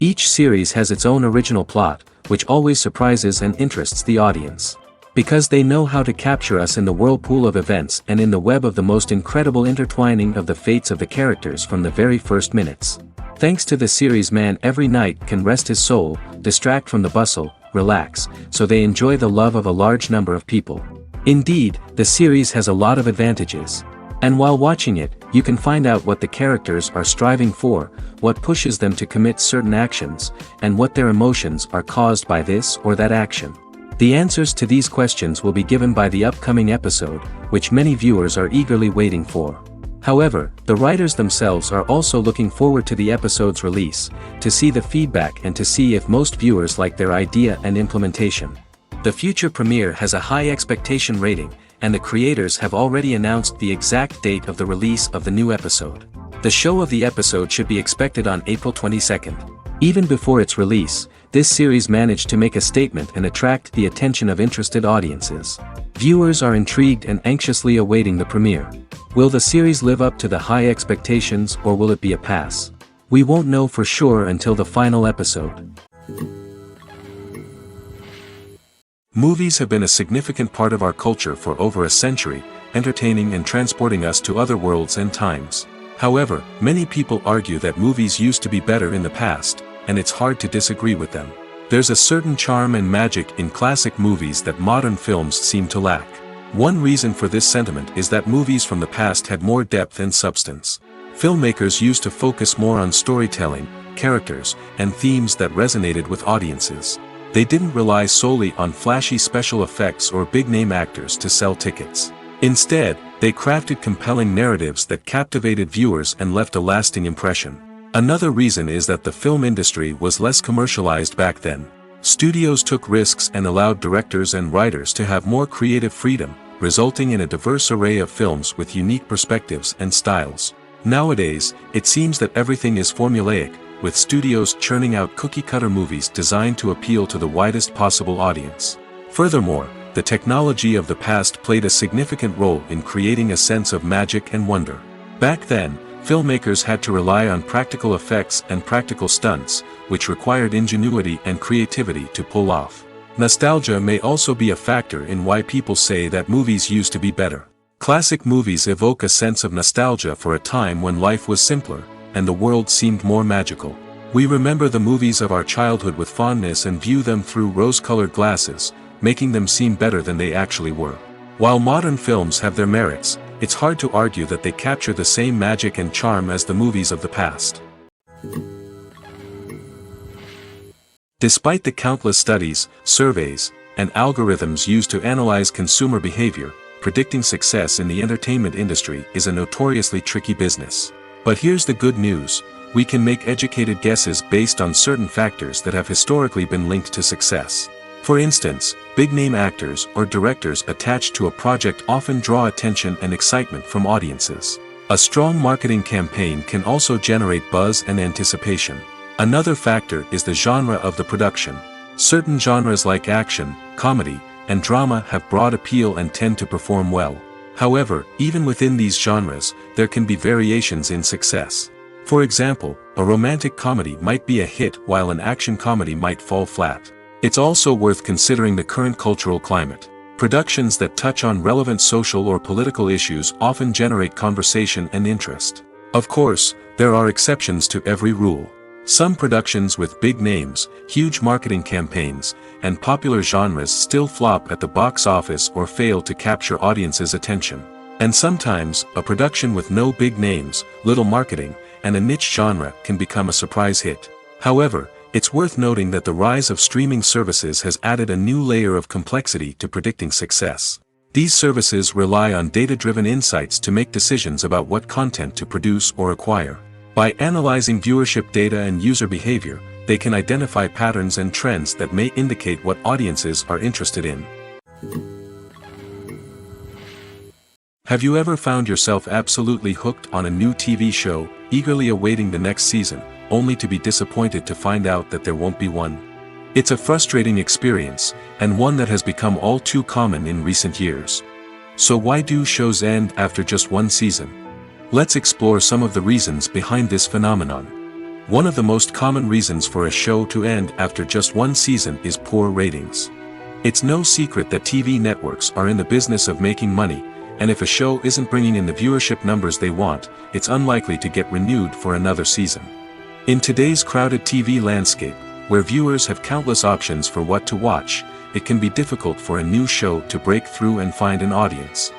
Each series has its own original plot, which always surprises and interests the audience. Because they know how to capture us in the whirlpool of events and in the web of the most incredible intertwining of the fates of the characters from the very first minutes. Thanks to the series, man every night can rest his soul, distract from the bustle, relax, so they enjoy the love of a large number of people. Indeed, the series has a lot of advantages. And while watching it, you can find out what the characters are striving for, what pushes them to commit certain actions, and what their emotions are caused by this or that action. The answers to these questions will be given by the upcoming episode, which many viewers are eagerly waiting for. However, the writers themselves are also looking forward to the episode's release, to see the feedback and to see if most viewers like their idea and implementation. The future premiere has a high expectation rating, and the creators have already announced the exact date of the release of the new episode. The show of the episode should be expected on April 22nd. Even before its release, this series managed to make a statement and attract the attention of interested audiences. Viewers are intrigued and anxiously awaiting the premiere. Will the series live up to the high expectations, or will it be a pass? We won't know for sure until the final episode. Movies have been a significant part of our culture for over a century, entertaining and transporting us to other worlds and times. However, many people argue that movies used to be better in the past, and it's hard to disagree with them. There's a certain charm and magic in classic movies that modern films seem to lack. One reason for this sentiment is that movies from the past had more depth and substance. Filmmakers used to focus more on storytelling, characters, and themes that resonated with audiences. They didn't rely solely on flashy special effects or big-name actors to sell tickets. Instead, they crafted compelling narratives that captivated viewers and left a lasting impression. Another reason is that the film industry was less commercialized back then. Studios took risks and allowed directors and writers to have more creative freedom, resulting in a diverse array of films with unique perspectives and styles. Nowadays, it seems that everything is formulaic, with studios churning out cookie-cutter movies designed to appeal to the widest possible audience. Furthermore, the technology of the past played a significant role in creating a sense of magic and wonder. Back then, filmmakers had to rely on practical effects and practical stunts, which required ingenuity and creativity to pull off. Nostalgia may also be a factor in why people say that movies used to be better. Classic movies evoke a sense of nostalgia for a time when life was simpler, and the world seemed more magical. We remember the movies of our childhood with fondness and view them through rose-colored glasses, making them seem better than they actually were. While modern films have their merits, it's hard to argue that they capture the same magic and charm as the movies of the past. Despite the countless studies, surveys, and algorithms used to analyze consumer behavior, predicting success in the entertainment industry is a notoriously tricky business. But here's the good news: we can make educated guesses based on certain factors that have historically been linked to success. For instance, big-name actors or directors attached to a project often draw attention and excitement from audiences. A strong marketing campaign can also generate buzz and anticipation. Another factor is the genre of the production. Certain genres like action, comedy, and drama have broad appeal and tend to perform well. However, even within these genres, there can be variations in success. For example, a romantic comedy might be a hit while an action comedy might fall flat. It's also worth considering the current cultural climate. Productions that touch on relevant social or political issues often generate conversation and interest. Of course, there are exceptions to every rule. Some productions with big names, huge marketing campaigns, and popular genres still flop at the box office or fail to capture audiences' attention. And sometimes, a production with no big names, little marketing, and a niche genre can become a surprise hit. However, it's worth noting that the rise of streaming services has added a new layer of complexity to predicting success. These services rely on data-driven insights to make decisions about what content to produce or acquire. By analyzing viewership data and user behavior, they can identify patterns and trends that may indicate what audiences are interested in. Have you ever found yourself absolutely hooked on a new TV show, eagerly awaiting the next season, only to be disappointed to find out that there won't be one? It's a frustrating experience, and one that has become all too common in recent years. So why do shows end after just one season? Let's explore some of the reasons behind this phenomenon. One of the most common reasons for a show to end after just one season is poor ratings. It's no secret that TV networks are in the business of making money, and if a show isn't bringing in the viewership numbers they want, it's unlikely to get renewed for another season. In today's crowded TV landscape, where viewers have countless options for what to watch, it can be difficult for a new show to break through and find an audience.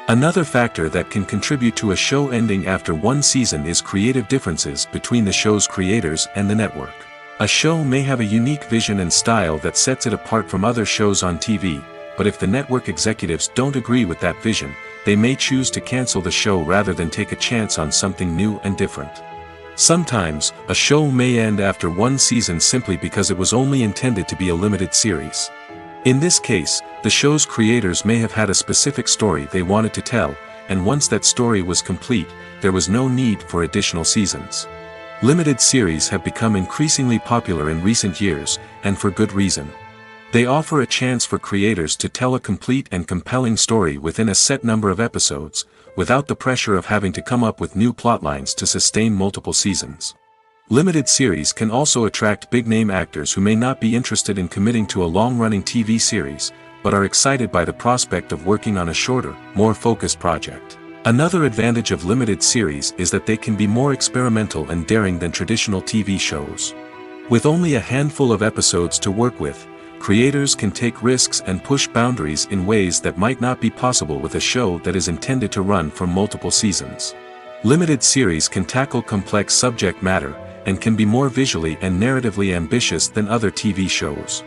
Another factor that can contribute to a show ending after one season is creative differences between the show's creators and the network. A show may have a unique vision and style that sets it apart from other shows on TV, but if the network executives don't agree with that vision, they may choose to cancel the show rather than take a chance on something new and different. Sometimes, a show may end after one season simply because it was only intended to be a limited series. In this case, the show's creators may have had a specific story they wanted to tell, and once that story was complete, there was no need for additional seasons. Limited series have become increasingly popular in recent years, and for good reason. They offer a chance for creators to tell a complete and compelling story within a set number of episodes, without the pressure of having to come up with new plotlines to sustain multiple seasons. Limited series can also attract big-name actors who may not be interested in committing to a long-running TV series, but are excited by the prospect of working on a shorter, more focused project. Another advantage of limited series is that they can be more experimental and daring than traditional TV shows. With only a handful of episodes to work with, creators can take risks and push boundaries in ways that might not be possible with a show that is intended to run for multiple seasons. Limited series can tackle complex subject matter, and can be more visually and narratively ambitious than other TV shows.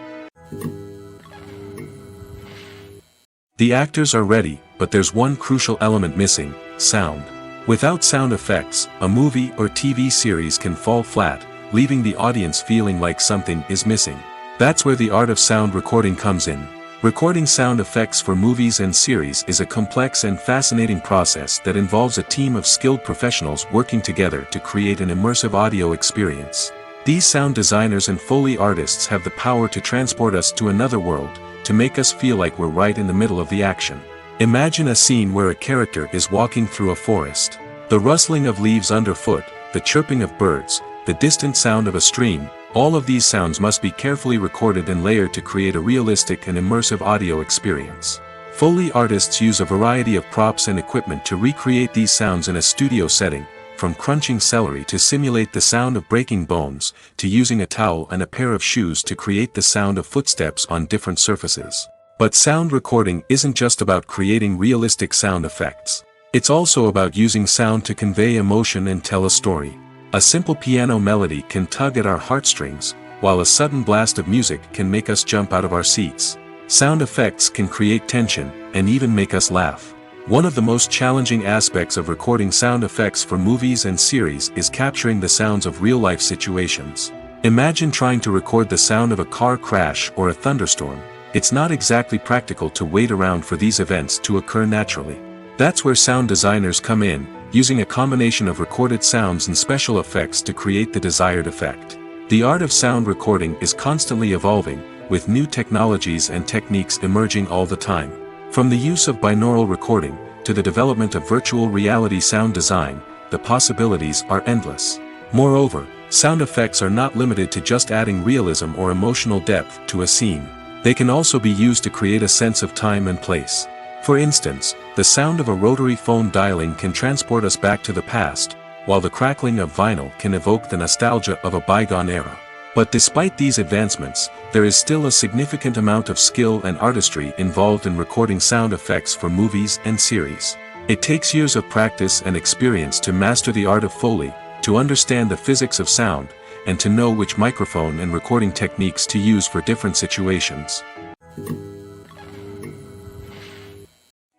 The actors are ready, but there's one crucial element missing: sound. Without sound effects, a movie or TV series can fall flat, leaving the audience feeling like something is missing. That's where the art of sound recording comes in. Recording sound effects for movies and series is a complex and fascinating process that involves a team of skilled professionals working together to create an immersive audio experience. These sound designers and Foley artists have the power to transport us to another world, to make us feel like we're right in the middle of the action. Imagine a scene where a character is walking through a forest. The rustling of leaves underfoot, the chirping of birds, the distant sound of a stream, all of these sounds must be carefully recorded and layered to create a realistic and immersive audio experience. Foley artists use a variety of props and equipment to recreate these sounds in a studio setting, from crunching celery to simulate the sound of breaking bones, to using a towel and a pair of shoes to create the sound of footsteps on different surfaces. But sound recording isn't just about creating realistic sound effects. It's also about using sound to convey emotion and tell a story. A simple piano melody can tug at our heartstrings, while a sudden blast of music can make us jump out of our seats. Sound effects can create tension, and even make us laugh. One of the most challenging aspects of recording sound effects for movies and series is capturing the sounds of real-life situations. Imagine trying to record the sound of a car crash or a thunderstorm. It's not exactly practical to wait around for these events to occur naturally. That's where sound designers come in, using a combination of recorded sounds and special effects to create the desired effect. The art of sound recording is constantly evolving, with new technologies and techniques emerging all the time. From the use of binaural recording, to the development of virtual reality sound design, the possibilities are endless. Moreover, sound effects are not limited to just adding realism or emotional depth to a scene. They can also be used to create a sense of time and place. For instance, the sound of a rotary phone dialing can transport us back to the past, while the crackling of vinyl can evoke the nostalgia of a bygone era. But despite these advancements, there is still a significant amount of skill and artistry involved in recording sound effects for movies and series. It takes years of practice and experience to master the art of Foley, to understand the physics of sound, and to know which microphone and recording techniques to use for different situations.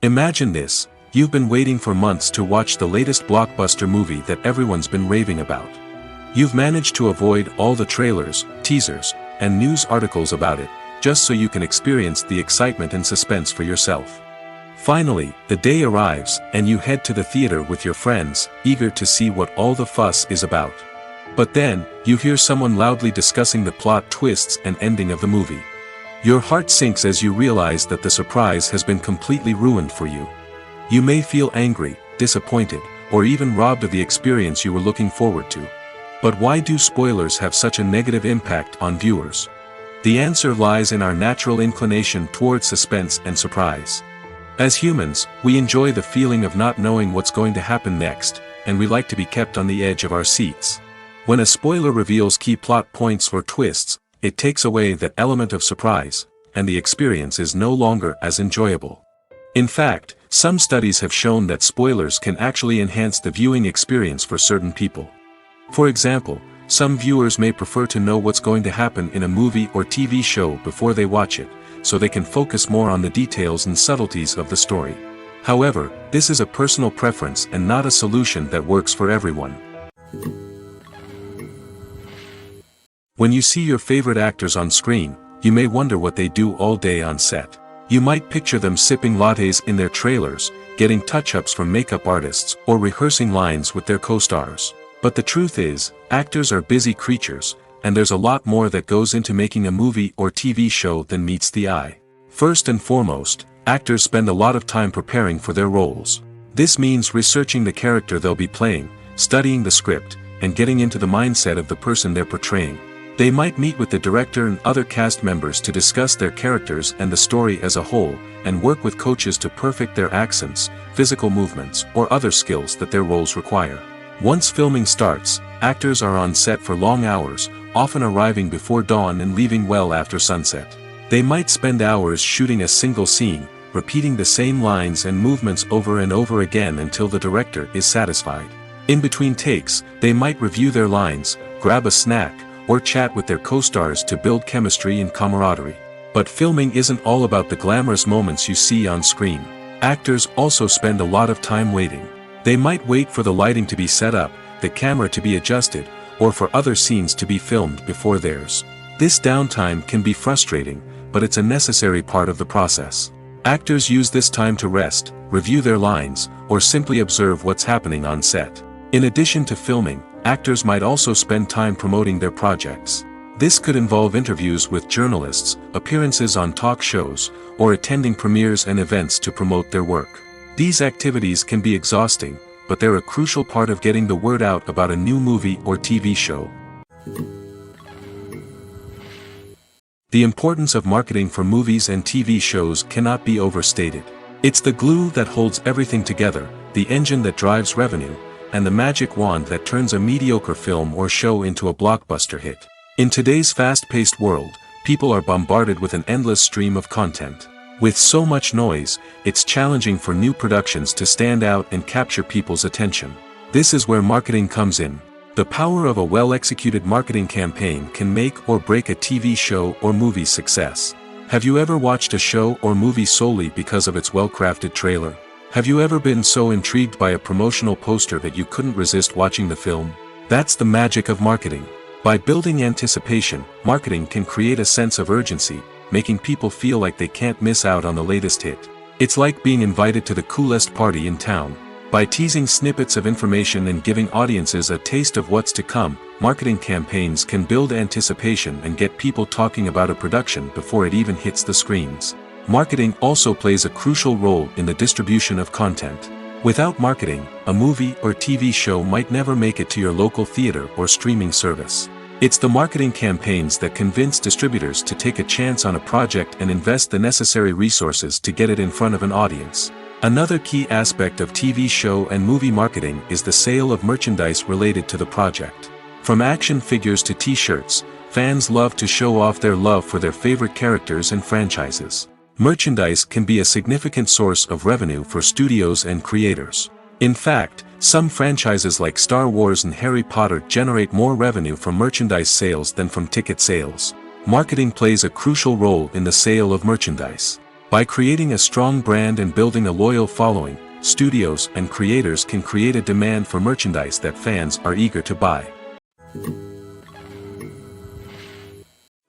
Imagine this: you've been waiting for months to watch the latest blockbuster movie that everyone's been raving about. You've managed to avoid all the trailers, teasers, and news articles about it, just so you can experience the excitement and suspense for yourself. Finally, the day arrives, and you head to the theater with your friends, eager to see what all the fuss is about. But then, you hear someone loudly discussing the plot twists and ending of the movie. Your heart sinks as you realize that the surprise has been completely ruined for you. You may feel angry, disappointed, or even robbed of the experience you were looking forward to. But why do spoilers have such a negative impact on viewers? The answer lies in our natural inclination toward suspense and surprise. As humans, we enjoy the feeling of not knowing what's going to happen next, and we like to be kept on the edge of our seats. When a spoiler reveals key plot points or twists, it takes away that element of surprise, and the experience is no longer as enjoyable. In fact, some studies have shown that spoilers can actually enhance the viewing experience for certain people. For example, some viewers may prefer to know what's going to happen in a movie or TV show before they watch it, so they can focus more on the details and subtleties of the story. However, this is a personal preference and not a solution that works for everyone. When you see your favorite actors on screen, you may wonder what they do all day on set. You might picture them sipping lattes in their trailers, getting touch-ups from makeup artists, or rehearsing lines with their co-stars. But the truth is, actors are busy creatures, and there's a lot more that goes into making a movie or TV show than meets the eye. First and foremost, actors spend a lot of time preparing for their roles. This means researching the character they'll be playing, studying the script, and getting into the mindset of the person they're portraying. They might meet with the director and other cast members to discuss their characters and the story as a whole, and work with coaches to perfect their accents, physical movements, or other skills that their roles require. Once filming starts, actors are on set for long hours, often arriving before dawn and leaving well after sunset. They might spend hours shooting a single scene, repeating the same lines and movements over and over again until the director is satisfied. In between takes, they might review their lines, grab a snack, or chat with their co-stars to build chemistry and camaraderie. But filming isn't all about the glamorous moments you see on screen. Actors also spend a lot of time waiting. They might wait for the lighting to be set up, the camera to be adjusted, or for other scenes to be filmed before theirs. This downtime can be frustrating, but it's a necessary part of the process. Actors use this time to rest, review their lines, or simply observe what's happening on set. In addition to filming, actors might also spend time promoting their projects. This could involve interviews with journalists, appearances on talk shows, or attending premieres and events to promote their work. These activities can be exhausting, but they're a crucial part of getting the word out about a new movie or TV show. The importance of marketing for movies and TV shows cannot be overstated. It's the glue that holds everything together, the engine that drives revenue, and the magic wand that turns a mediocre film or show into a blockbuster hit. In today's fast-paced world, people are bombarded with an endless stream of content. With so much noise, it's challenging for new productions to stand out and capture people's attention. This is where marketing comes in. The power of a well-executed marketing campaign can make or break a TV show or movie's success. Have you ever watched a show or movie solely because of its well-crafted trailer? Have you ever been so intrigued by a promotional poster that you couldn't resist watching the film? That's the magic of marketing. By building anticipation, marketing can create a sense of urgency, making people feel like they can't miss out on the latest hit. It's like being invited to the coolest party in town. By teasing snippets of information and giving audiences a taste of what's to come, marketing campaigns can build anticipation and get people talking about a production before it even hits the screens. Marketing also plays a crucial role in the distribution of content. Without marketing, a movie or TV show might never make it to your local theater or streaming service. It's the marketing campaigns that convince distributors to take a chance on a project and invest the necessary resources to get it in front of an audience. Another key aspect of TV show and movie marketing is the sale of merchandise related to the project. From action figures to t-shirts, fans love to show off their love for their favorite characters and franchises. Merchandise can be a significant source of revenue for studios and creators. In fact, some franchises like Star Wars and Harry Potter generate more revenue from merchandise sales than from ticket sales. Marketing plays a crucial role in the sale of merchandise. By creating a strong brand and building a loyal following, studios and creators can create a demand for merchandise that fans are eager to buy.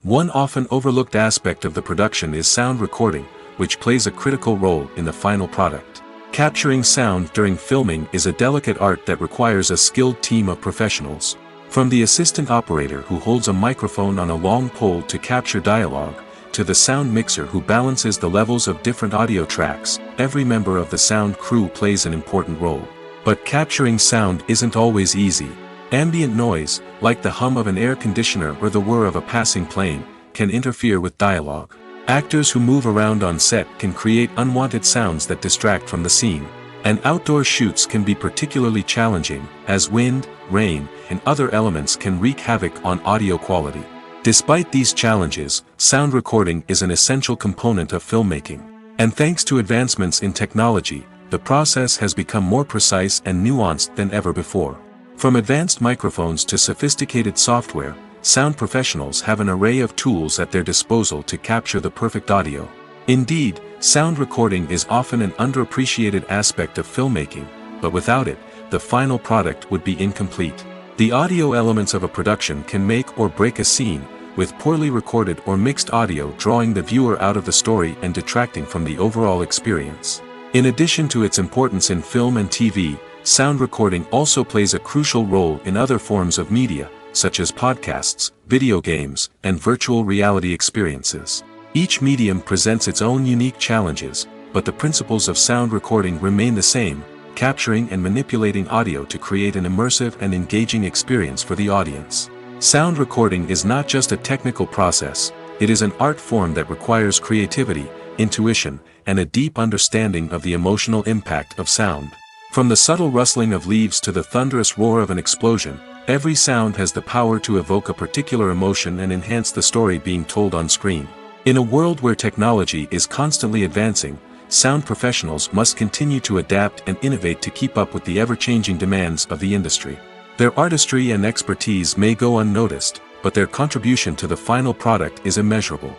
One often overlooked aspect of the production is sound recording, which plays a critical role in the final product. Capturing sound during filming is a delicate art that requires a skilled team of professionals. From the assistant operator who holds a microphone on a long pole to capture dialogue, to the sound mixer who balances the levels of different audio tracks, every member of the sound crew plays an important role. But capturing sound isn't always easy. Ambient noise, like the hum of an air conditioner or the whir of a passing plane, can interfere with dialogue. Actors who move around on set can create unwanted sounds that distract from the scene. And outdoor shoots can be particularly challenging, as wind, rain, and other elements can wreak havoc on audio quality. Despite these challenges, sound recording is an essential component of filmmaking. And thanks to advancements in technology, the process has become more precise and nuanced than ever before. From advanced microphones to sophisticated software, sound professionals have an array of tools at their disposal to capture the perfect audio. Indeed, sound recording is often an underappreciated aspect of filmmaking, but without it, the final product would be incomplete. The audio elements of a production can make or break a scene, with poorly recorded or mixed audio drawing the viewer out of the story and detracting from the overall experience. In addition to its importance in film and TV, sound recording also plays a crucial role in other forms of media, such as podcasts, video games, and virtual reality experiences. Each medium presents its own unique challenges, but the principles of sound recording remain the same, capturing and manipulating audio to create an immersive and engaging experience for the audience. Sound recording is not just a technical process, it is an art form that requires creativity, intuition, and a deep understanding of the emotional impact of sound. From the subtle rustling of leaves to the thunderous roar of an explosion, every sound has the power to evoke a particular emotion and enhance the story being told on screen. In a world where technology is constantly advancing, sound professionals must continue to adapt and innovate to keep up with the ever-changing demands of the industry. Their artistry and expertise may go unnoticed, but their contribution to the final product is immeasurable.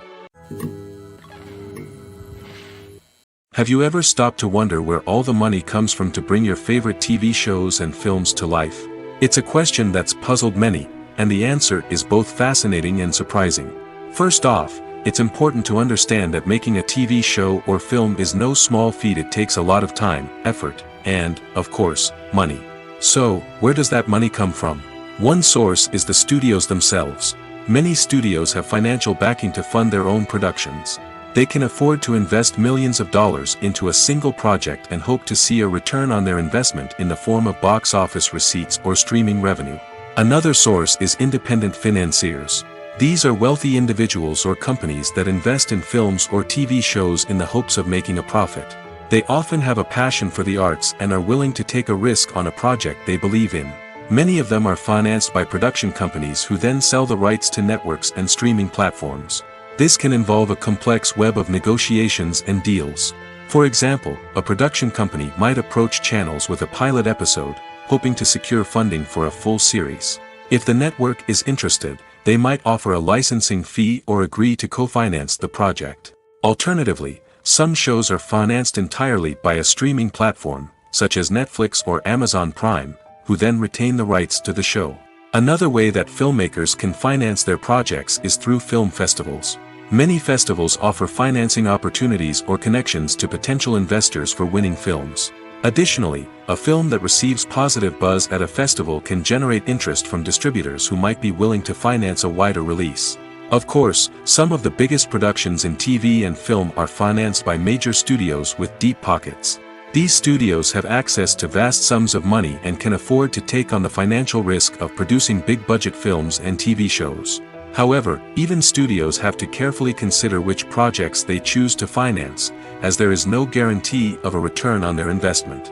Have you ever stopped to wonder where all the money comes from to bring your favorite TV shows and films to life? It's a question that's puzzled many, and the answer is both fascinating and surprising. First off, it's important to understand that making a TV show or film is no small feat. It takes a lot of time, effort, and, of course, money. So, where does that money come from? One source is the studios themselves. Many studios have financial backing to fund their own productions. They can afford to invest millions of dollars into a single project and hope to see a return on their investment in the form of box office receipts or streaming revenue. Another source is independent financiers. These are wealthy individuals or companies that invest in films or TV shows in the hopes of making a profit. They often have a passion for the arts and are willing to take a risk on a project they believe in. Many of them are financed by production companies who then sell the rights to networks and streaming platforms. This can involve a complex web of negotiations and deals. For example, a production company might approach channels with a pilot episode, hoping to secure funding for a full series. If the network is interested, they might offer a licensing fee or agree to co-finance the project. Alternatively, some shows are financed entirely by a streaming platform, such as Netflix or Amazon Prime, who then retain the rights to the show. Another way that filmmakers can finance their projects is through film festivals. Many festivals offer financing opportunities or connections to potential investors for winning films. Additionally, a film that receives positive buzz at a festival can generate interest from distributors who might be willing to finance a wider release. Of course, some of the biggest productions in TV and film are financed by major studios with deep pockets. These studios have access to vast sums of money and can afford to take on the financial risk of producing big-budget films and TV shows. However, even studios have to carefully consider which projects they choose to finance, as there is no guarantee of a return on their investment.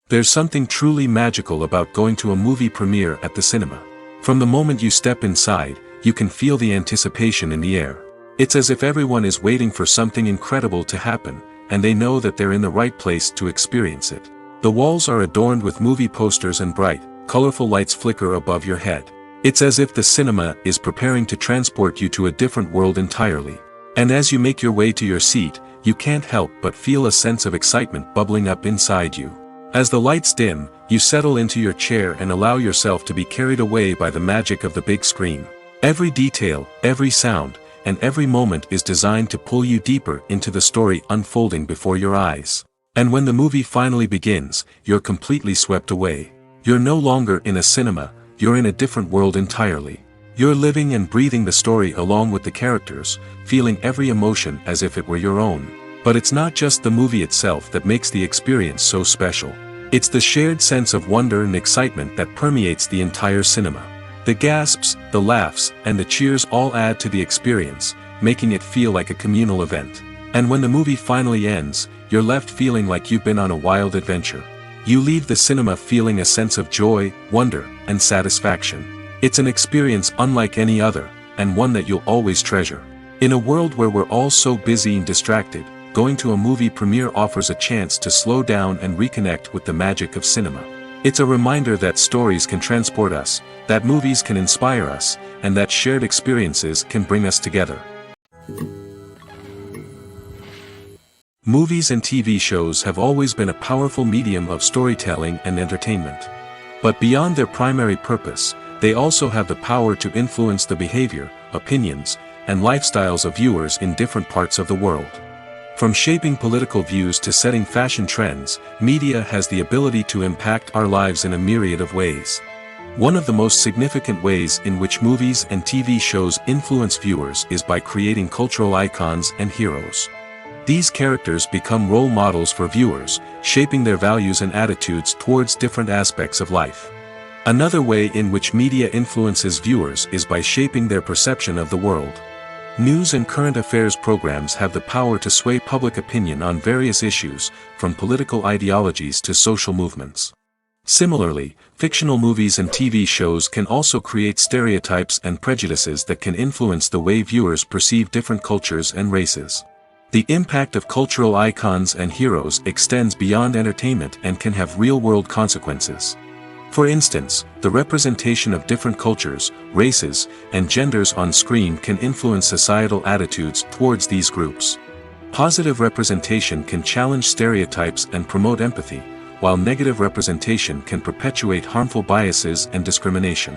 There's something truly magical about going to a movie premiere at the cinema. From the moment you step inside, you can feel the anticipation in the air. It's as if everyone is waiting for something incredible to happen, and they know that they're in the right place to experience it. The walls are adorned with movie posters and bright, colorful lights flicker above your head. It's as if the cinema is preparing to transport you to a different world entirely. And as you make your way to your seat, you can't help but feel a sense of excitement bubbling up inside you. As the lights dim, you settle into your chair and allow yourself to be carried away by the magic of the big screen. Every detail, every sound, and every moment is designed to pull you deeper into the story unfolding before your eyes. And when the movie finally begins, you're completely swept away. You're no longer in a cinema, you're in a different world entirely. You're living and breathing the story along with the characters, feeling every emotion as if it were your own. But it's not just the movie itself that makes the experience so special. It's the shared sense of wonder and excitement that permeates the entire cinema. The gasps, the laughs, and the cheers all add to the experience, making it feel like a communal event. And when the movie finally ends, you're left feeling like you've been on a wild adventure. You leave the cinema feeling a sense of joy, wonder, and satisfaction. It's an experience unlike any other, and one that you'll always treasure. In a world where we're all so busy and distracted, going to a movie premiere offers a chance to slow down and reconnect with the magic of cinema. It's a reminder that stories can transport us, that movies can inspire us, and that shared experiences can bring us together. Movies and TV shows have always been a powerful medium of storytelling and entertainment. But beyond their primary purpose, they also have the power to influence the behavior, opinions, and lifestyles of viewers in different parts of the world. From shaping political views to setting fashion trends, media has the ability to impact our lives in a myriad of ways. One of the most significant ways in which movies and TV shows influence viewers is by creating cultural icons and heroes. These characters become role models for viewers, shaping their values and attitudes towards different aspects of life. Another way in which media influences viewers is by shaping their perception of the world. News and current affairs programs have the power to sway public opinion on various issues, from political ideologies to social movements. Similarly, fictional movies and TV shows can also create stereotypes and prejudices that can influence the way viewers perceive different cultures and races. The impact of cultural icons and heroes extends beyond entertainment and can have real-world consequences. For instance, the representation of different cultures, races, and genders on screen can influence societal attitudes towards these groups. Positive representation can challenge stereotypes and promote empathy, while negative representation can perpetuate harmful biases and discrimination.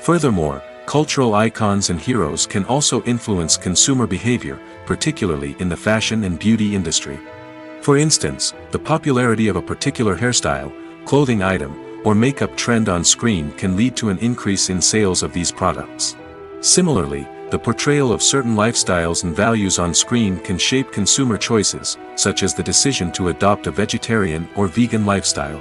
Furthermore, cultural icons and heroes can also influence consumer behavior, particularly in the fashion and beauty industry. For instance, the popularity of a particular hairstyle, clothing item, or makeup trend on screen can lead to an increase in sales of these products. Similarly, the portrayal of certain lifestyles and values on screen can shape consumer choices, such as the decision to adopt a vegetarian or vegan lifestyle.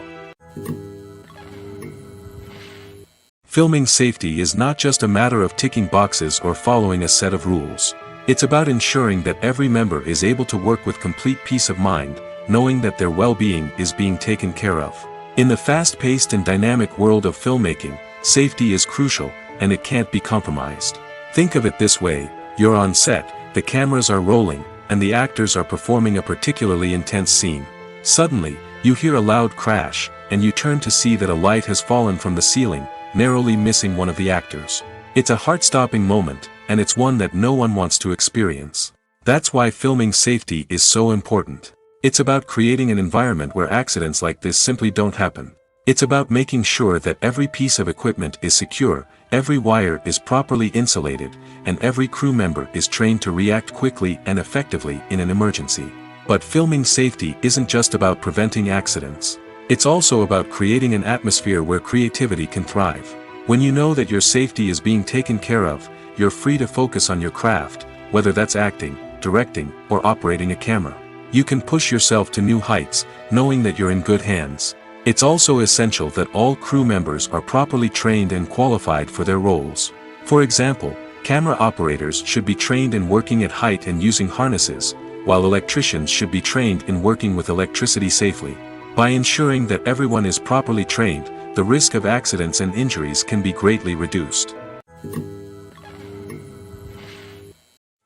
Filming safety is not just a matter of ticking boxes or following a set of rules. It's about ensuring that every member is able to work with complete peace of mind, knowing that their well-being is being taken care of. In the fast-paced and dynamic world of filmmaking, safety is crucial, and it can't be compromised. Think of it this way: you're on set, the cameras are rolling, and the actors are performing a particularly intense scene. Suddenly, you hear a loud crash, and you turn to see that a light has fallen from the ceiling, narrowly missing one of the actors. It's a heart-stopping moment, and it's one that no one wants to experience. That's why filming safety is so important. It's about creating an environment where accidents like this simply don't happen. It's about making sure that every piece of equipment is secure, every wire is properly insulated, and every crew member is trained to react quickly and effectively in an emergency. But filming safety isn't just about preventing accidents. It's also about creating an atmosphere where creativity can thrive. When you know that your safety is being taken care of, you're free to focus on your craft, whether that's acting, directing, or operating a camera. You can push yourself to new heights, knowing that you're in good hands. It's also essential that all crew members are properly trained and qualified for their roles. For example, camera operators should be trained in working at height and using harnesses, while electricians should be trained in working with electricity safely. By ensuring that everyone is properly trained, the risk of accidents and injuries can be greatly reduced.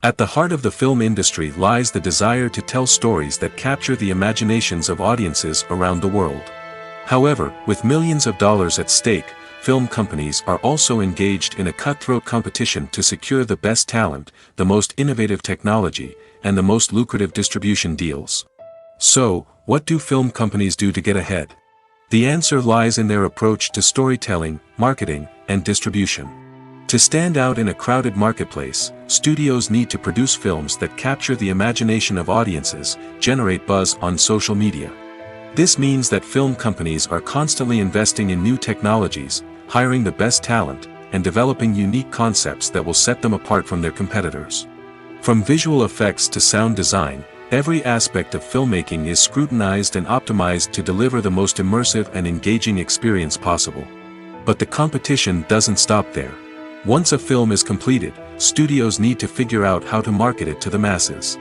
At the heart of the film industry lies the desire to tell stories that capture the imaginations of audiences around the world. However, with millions of dollars at stake, film companies are also engaged in a cutthroat competition to secure the best talent, the most innovative technology, and the most lucrative distribution deals. So, what do film companies do to get ahead? The answer lies in their approach to storytelling, marketing, and distribution. To stand out in a crowded marketplace, studios need to produce films that capture the imagination of audiences, generate buzz on social media. This means that film companies are constantly investing in new technologies, hiring the best talent, and developing unique concepts that will set them apart from their competitors. From visual effects to sound design, Every aspect of filmmaking is scrutinized and optimized to deliver the most immersive and engaging experience possible. But the competition doesn't stop there. Once a film is completed, studios need to figure out how to market it to the masses.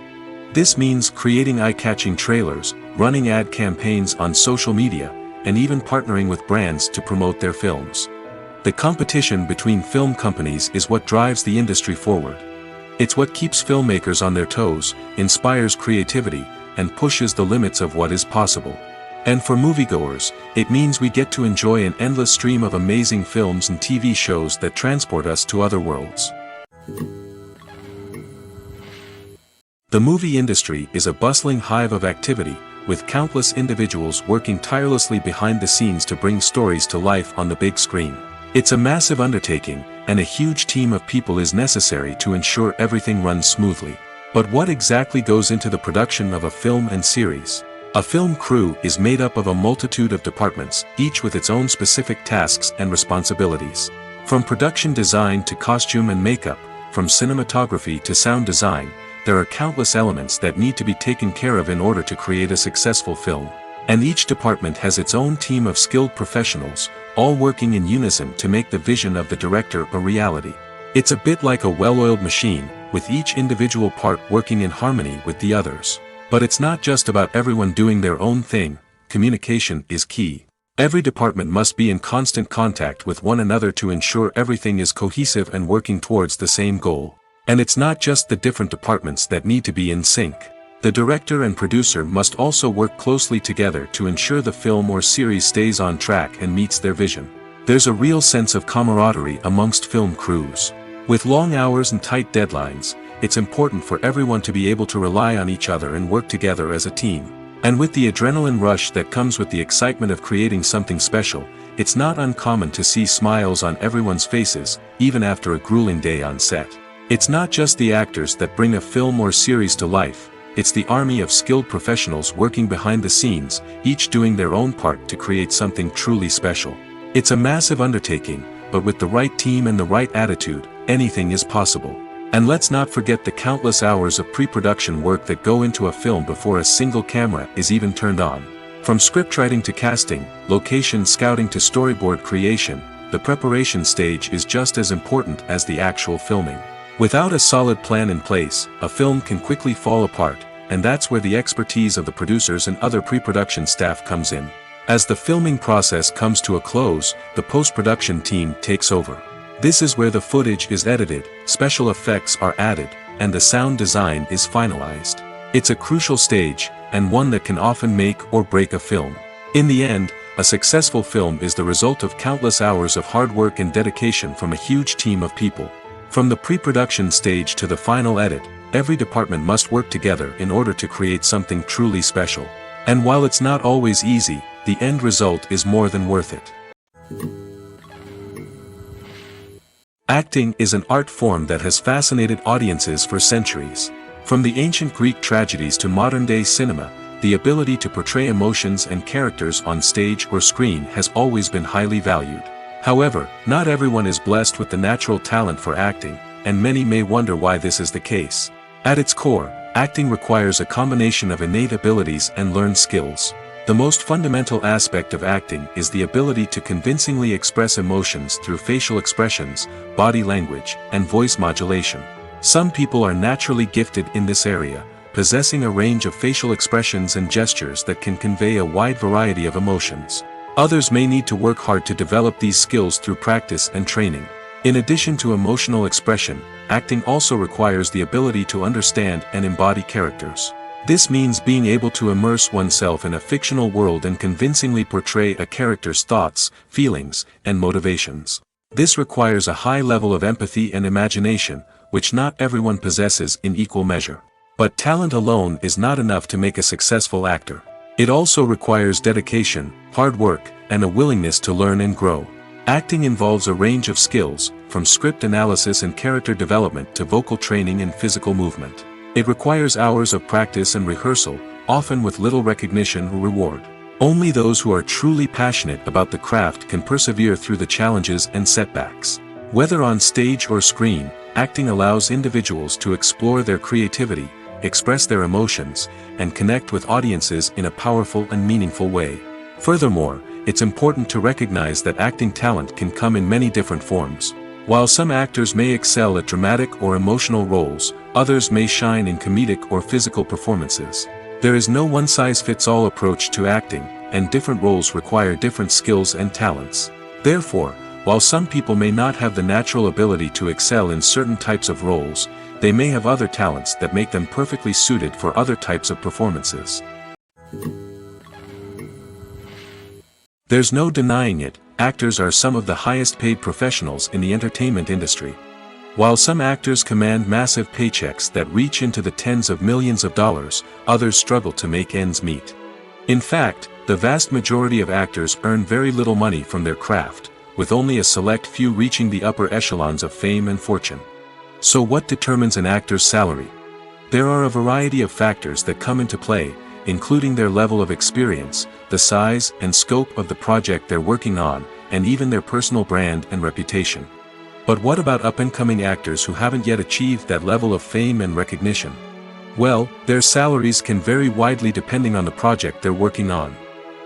This means creating eye-catching trailers, running ad campaigns on social media, and even partnering with brands to promote their films. The competition between film companies is what drives the industry forward. It's what keeps filmmakers on their toes, inspires creativity, and pushes the limits of what is possible. And for moviegoers, it means we get to enjoy an endless stream of amazing films and TV shows that transport us to other worlds. The movie industry is a bustling hive of activity, with countless individuals working tirelessly behind the scenes to bring stories to life on the big screen. It's a massive undertaking, and a huge team of people is necessary to ensure everything runs smoothly. But what exactly goes into the production of a film and series? A film crew is made up of a multitude of departments, each with its own specific tasks and responsibilities. From production design to costume and makeup, from cinematography to sound design, there are countless elements that need to be taken care of in order to create a successful film. And each department has its own team of skilled professionals, all working in unison to make the vision of the director a reality. It's a bit like a well-oiled machine, with each individual part working in harmony with the others. But it's not just about everyone doing their own thing. Communication is key. Every department must be in constant contact with one another to ensure everything is cohesive and working towards the same goal. And it's not just the different departments that need to be in sync. The director and producer must also work closely together to ensure the film or series stays on track and meets their vision. There's a real sense of camaraderie amongst film crews. With long hours and tight deadlines, it's important for everyone to be able to rely on each other and work together as a team. And with the adrenaline rush that comes with the excitement of creating something special, it's not uncommon to see smiles on everyone's faces, even after a grueling day on set. It's not just the actors that bring a film or series to life. It's the army of skilled professionals working behind the scenes, each doing their own part to create something truly special. It's a massive undertaking, but with the right team and the right attitude, anything is possible. And let's not forget the countless hours of pre-production work that go into a film before a single camera is even turned on. From scriptwriting to casting, location scouting to storyboard creation, the preparation stage is just as important as the actual filming. Without a solid plan in place, a film can quickly fall apart, and that's where the expertise of the producers and other pre-production staff comes in. As the filming process comes to a close, the post-production team takes over. This is where the footage is edited, special effects are added, and the sound design is finalized. It's a crucial stage, and one that can often make or break a film. In the end, a successful film is the result of countless hours of hard work and dedication from a huge team of people. From the pre-production stage to the final edit, every department must work together in order to create something truly special. And while it's not always easy, the end result is more than worth it. Acting is an art form that has fascinated audiences for centuries. From the ancient Greek tragedies to modern-day cinema, the ability to portray emotions and characters on stage or screen has always been highly valued. However, not everyone is blessed with the natural talent for acting, and many may wonder why this is the case. At its core, acting requires a combination of innate abilities and learned skills. The most fundamental aspect of acting is the ability to convincingly express emotions through facial expressions, body language, and voice modulation. Some people are naturally gifted in this area, possessing a range of facial expressions and gestures that can convey a wide variety of emotions. Others may need to work hard to develop these skills through practice and training. In addition to emotional expression, acting also requires the ability to understand and embody characters. This means being able to immerse oneself in a fictional world and convincingly portray a character's thoughts, feelings, and motivations. This requires a high level of empathy and imagination, which not everyone possesses in equal measure. But talent alone is not enough to make a successful actor. It also requires dedication, hard work, and a willingness to learn and grow. Acting involves a range of skills, from script analysis and character development to vocal training and physical movement. It requires hours of practice and rehearsal, often with little recognition or reward. Only those who are truly passionate about the craft can persevere through the challenges and setbacks. Whether on stage or screen, acting allows individuals to explore their creativity, express their emotions, and connect with audiences in a powerful and meaningful way. Furthermore, it's important to recognize that acting talent can come in many different forms. While some actors may excel at dramatic or emotional roles, others may shine in comedic or physical performances. There is no one-size-fits-all approach to acting, and different roles require different skills and talents. Therefore, while some people may not have the natural ability to excel in certain types of roles, they may have other talents that make them perfectly suited for other types of performances. There's no denying it, actors are some of the highest-paid professionals in the entertainment industry. While some actors command massive paychecks that reach into the tens of millions of dollars, others struggle to make ends meet. In fact, the vast majority of actors earn very little money from their craft, with only a select few reaching the upper echelons of fame and fortune. So what determines an actor's salary? There are a variety of factors that come into play, including their level of experience, the size and scope of the project they're working on, and even their personal brand and reputation. But what about up-and-coming actors who haven't yet achieved that level of fame and recognition? Well, their salaries can vary widely depending on the project they're working on.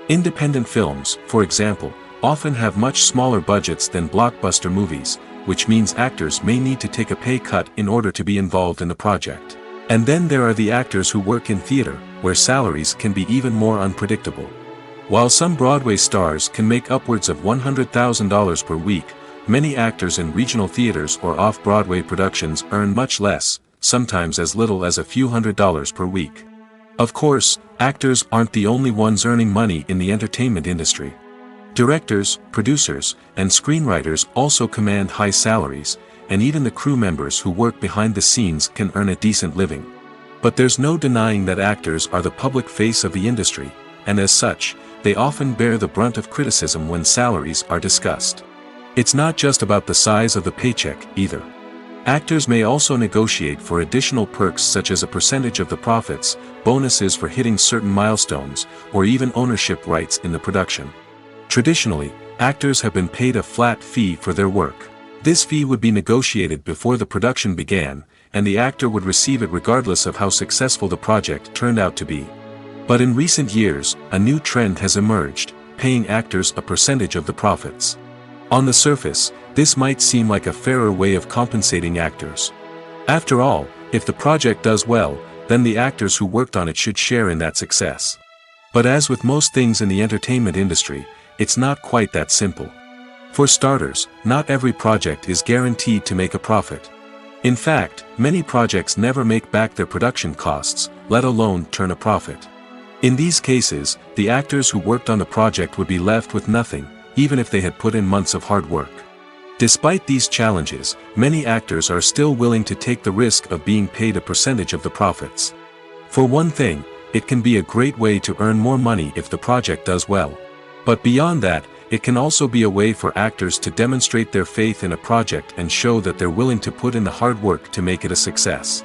Independent films, for example, often have much smaller budgets than blockbuster movies, which means actors may need to take a pay cut in order to be involved in the project. And then there are the actors who work in theater, where salaries can be even more unpredictable. While some Broadway stars can make upwards of $100,000 per week, many actors in regional theaters or off-Broadway productions earn much less, sometimes as little as a few $100s per week. Of course, actors aren't the only ones earning money in the entertainment industry. Directors, producers, and screenwriters also command high salaries, and even the crew members who work behind the scenes can earn a decent living. But there's no denying that actors are the public face of the industry, and as such, they often bear the brunt of criticism when salaries are discussed. It's not just about the size of the paycheck, either. Actors may also negotiate for additional perks such as a percentage of the profits, bonuses for hitting certain milestones, or even ownership rights in the production. Traditionally, actors have been paid a flat fee for their work. This fee would be negotiated before the production began, and the actor would receive it regardless of how successful the project turned out to be. But in recent years, a new trend has emerged, paying actors a percentage of the profits. On the surface, this might seem like a fairer way of compensating actors. After all, if the project does well, then the actors who worked on it should share in that success. But as with most things in the entertainment industry, it's not quite that simple. For starters, not every project is guaranteed to make a profit. In fact, many projects never make back their production costs, let alone turn a profit. In these cases, the actors who worked on the project would be left with nothing, even if they had put in months of hard work. Despite these challenges, many actors are still willing to take the risk of being paid a percentage of the profits. For one thing, it can be a great way to earn more money if the project does well. But beyond that, it can also be a way for actors to demonstrate their faith in a project and show that they're willing to put in the hard work to make it a success.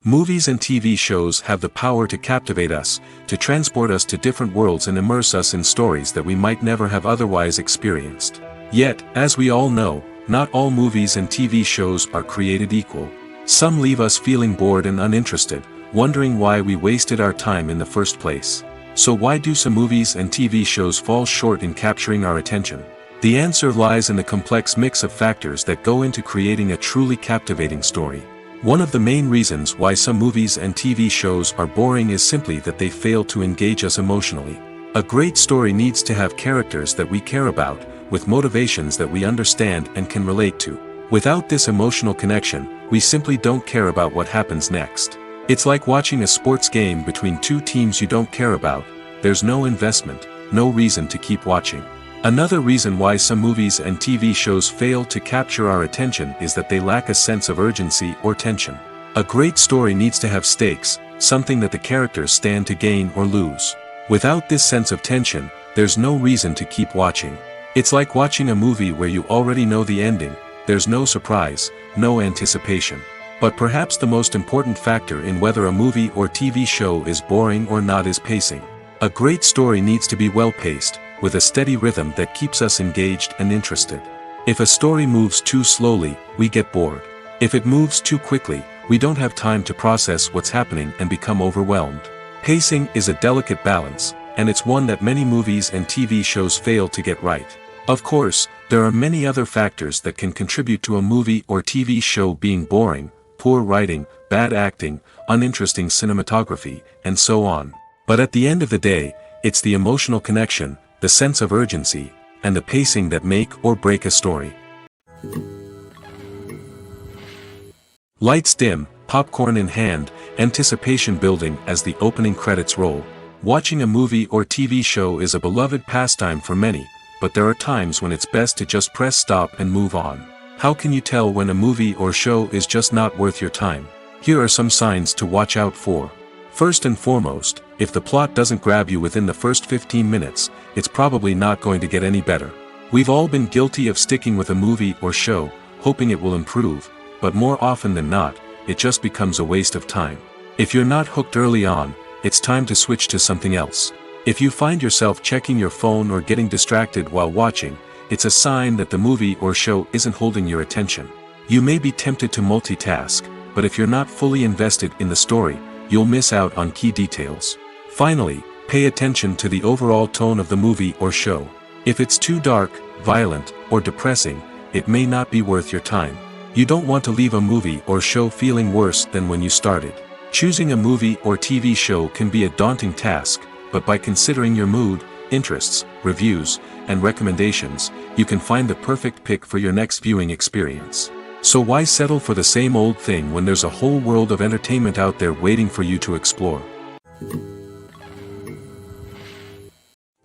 Movies and TV shows have the power to captivate us, to transport us to different worlds and immerse us in stories that we might never have otherwise experienced. Yet, as we all know, not all movies and TV shows are created equal. Some leave us feeling bored and uninterested, wondering why we wasted our time in the first place. So why do some movies and TV shows fall short in capturing our attention? The answer lies in the complex mix of factors that go into creating a truly captivating story. One of the main reasons why some movies and TV shows are boring is simply that they fail to engage us emotionally. A great story needs to have characters that we care about, with motivations that we understand and can relate to. Without this emotional connection, we simply don't care about what happens next. It's like watching a sports game between two teams you don't care about. There's no investment, no reason to keep watching. Another reason why some movies and TV shows fail to capture our attention is that they lack a sense of urgency or tension. A great story needs to have stakes, something that the characters stand to gain or lose. Without this sense of tension, there's no reason to keep watching. It's like watching a movie where you already know the ending. There's no surprise, no anticipation. But perhaps the most important factor in whether a movie or TV show is boring or not is pacing. A great story needs to be well-paced, with a steady rhythm that keeps us engaged and interested. If a story moves too slowly, we get bored. If it moves too quickly, we don't have time to process what's happening and become overwhelmed. Pacing is a delicate balance, and it's one that many movies and TV shows fail to get right. Of course, there are many other factors that can contribute to a movie or TV show being boring: poor writing, bad acting, uninteresting cinematography, and so on. But at the end of the day, it's the emotional connection, the sense of urgency, and the pacing that make or break a story. Lights dim, popcorn in hand, anticipation building as the opening credits roll. Watching a movie or TV show is a beloved pastime for many, but there are times when it's best to just press stop and move on. How can you tell when a movie or show is just not worth your time? Here are some signs to watch out for. First and foremost, if the plot doesn't grab you within the first 15 minutes, it's probably not going to get any better. We've all been guilty of sticking with a movie or show, hoping it will improve, but more often than not, it just becomes a waste of time. If you're not hooked early on, it's time to switch to something else. If you find yourself checking your phone or getting distracted while watching, it's a sign that the movie or show isn't holding your attention. You may be tempted to multitask, but if you're not fully invested in the story, you'll miss out on key details. Finally, pay attention to the overall tone of the movie or show. If it's too dark, violent, or depressing, it may not be worth your time. You don't want to leave a movie or show feeling worse than when you started. Choosing a movie or TV show can be a daunting task, but by considering your mood, interests, reviews, and recommendations, you can find the perfect pick for your next viewing experience. So why settle for the same old thing when there's a whole world of entertainment out there waiting for you to explore?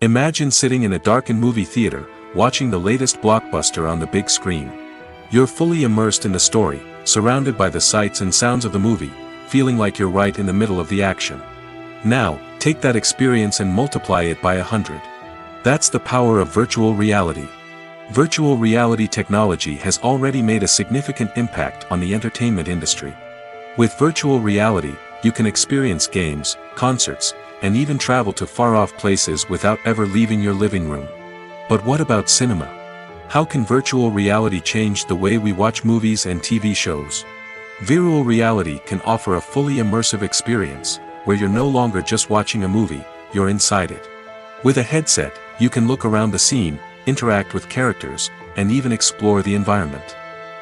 Imagine sitting in a darkened movie theater, watching the latest blockbuster on the big screen. You're fully immersed in the story, surrounded by the sights and sounds of the movie, feeling like you're right in the middle of the action. Now, take that experience and multiply it by 100. That's the power of virtual reality. Virtual reality technology has already made a significant impact on the entertainment industry. With virtual reality, you can experience games, concerts, and even travel to far-off places without ever leaving your living room. But what about cinema? How can virtual reality change the way we watch movies and TV shows? Virtual reality can offer a fully immersive experience, where you're no longer just watching a movie, you're inside it. With a headset, you can look around the scene, interact with characters, and even explore the environment.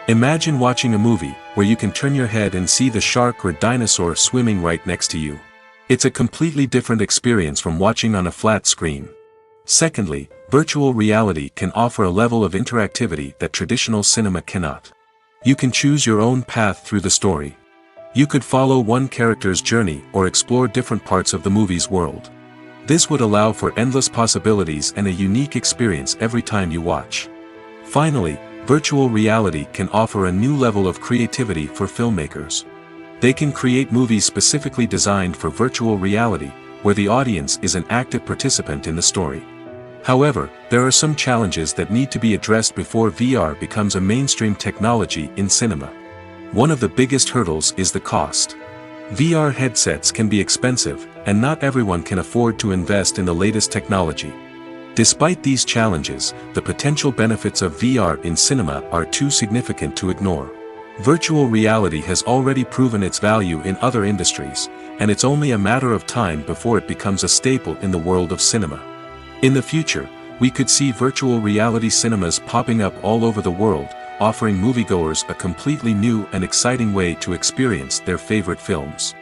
Imagine watching a movie where you can turn your head and see the shark or dinosaur swimming right next to you. It's a completely different experience from watching on a flat screen. Secondly, virtual reality can offer a level of interactivity that traditional cinema cannot. You can choose your own path through the story. You could follow one character's journey or explore different parts of the movie's world. This would allow for endless possibilities and a unique experience every time you watch. Finally, virtual reality can offer a new level of creativity for filmmakers. They can create movies specifically designed for virtual reality, where the audience is an active participant in the story. However, there are some challenges that need to be addressed before VR becomes a mainstream technology in cinema. One of the biggest hurdles is the cost. VR headsets can be expensive, and not everyone can afford to invest in the latest technology. Despite these challenges, the potential benefits of VR in cinema are too significant to ignore. Virtual reality has already proven its value in other industries, and it's only a matter of time before it becomes a staple in the world of cinema. In the future, we could see virtual reality cinemas popping up all over the world, offering moviegoers a completely new and exciting way to experience their favorite films.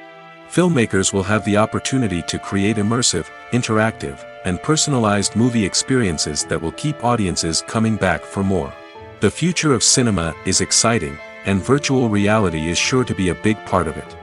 Filmmakers will have the opportunity to create immersive, interactive, and personalized movie experiences that will keep audiences coming back for more. The future of cinema is exciting, and virtual reality is sure to be a big part of it.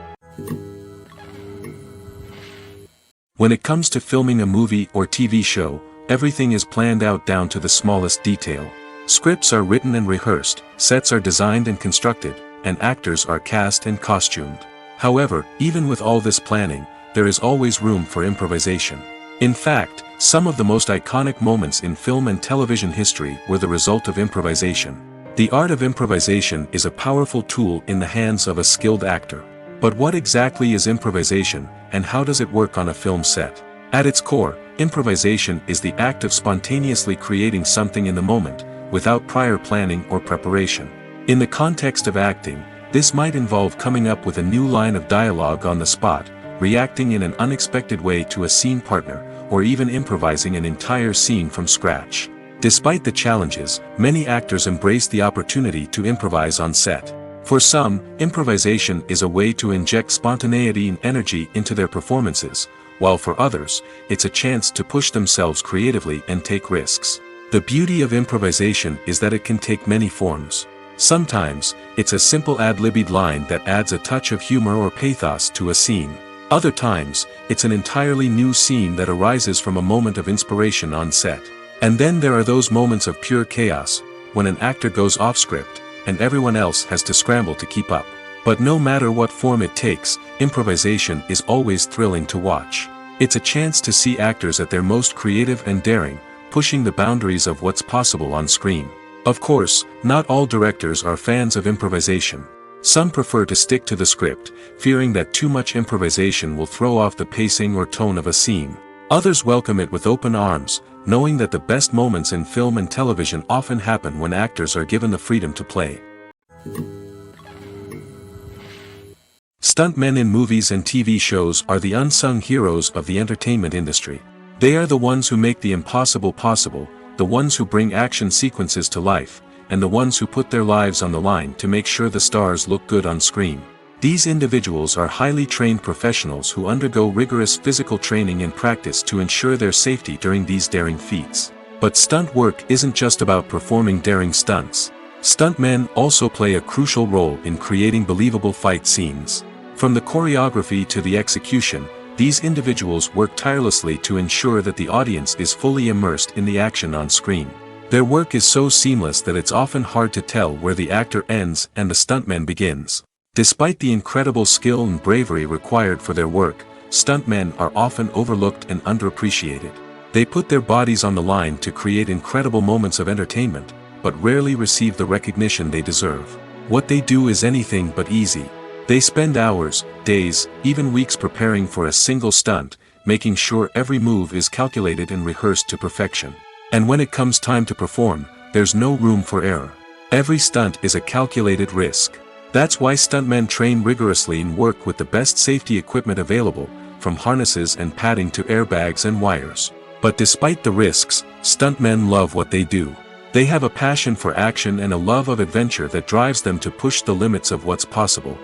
When it comes to filming a movie or TV show, everything is planned out down to the smallest detail. Scripts are written and rehearsed, sets are designed and constructed, and actors are cast and costumed. However, even with all this planning, there is always room for improvisation. In fact, some of the most iconic moments in film and television history were the result of improvisation. The art of improvisation is a powerful tool in the hands of a skilled actor. But what exactly is improvisation, and how does it work on a film set? At its core, improvisation is the act of spontaneously creating something in the moment, without prior planning or preparation. In the context of acting, This might involve coming up with a new line of dialogue on the spot, reacting in an unexpected way to a scene partner, or even improvising an entire scene from scratch. Despite the challenges, many actors embrace the opportunity to improvise on set. For some, improvisation is a way to inject spontaneity and energy into their performances, while for others, it's a chance to push themselves creatively and take risks. The beauty of improvisation is that it can take many forms. Sometimes, it's a simple ad-libbed line that adds a touch of humor or pathos to a scene. Other times, it's an entirely new scene that arises from a moment of inspiration on set. And then there are those moments of pure chaos, when an actor goes off script, and everyone else has to scramble to keep up. But no matter what form it takes, improvisation is always thrilling to watch. It's a chance to see actors at their most creative and daring, pushing the boundaries of what's possible on screen. Of course, not all directors are fans of improvisation. Some prefer to stick to the script, fearing that too much improvisation will throw off the pacing or tone of a scene. Others welcome it with open arms, knowing that the best moments in film and television often happen when actors are given the freedom to play. Stuntmen in movies and TV shows are the unsung heroes of the entertainment industry. They are the ones who make the impossible possible, the ones who bring action sequences to life, and the ones who put their lives on the line to make sure the stars look good on screen. These individuals are highly trained professionals who undergo rigorous physical training and practice to ensure their safety during these daring feats. But stunt work isn't just about performing daring stunts. Stuntmen also play a crucial role in creating believable fight scenes. From the choreography to the execution, these individuals work tirelessly to ensure that the audience is fully immersed in the action on screen. Their work is so seamless that it's often hard to tell where the actor ends and the stuntman begins. Despite the incredible skill and bravery required for their work, stuntmen are often overlooked and underappreciated. They put their bodies on the line to create incredible moments of entertainment, but rarely receive the recognition they deserve. What they do is anything but easy. They spend hours, days, even weeks preparing for a single stunt, making sure every move is calculated and rehearsed to perfection. And when it comes time to perform, there's no room for error. Every stunt is a calculated risk. That's why stuntmen train rigorously and work with the best safety equipment available, from harnesses and padding to airbags and wires. But despite the risks, stuntmen love what they do. They have a passion for action and a love of adventure that drives them to push the limits of what's possible.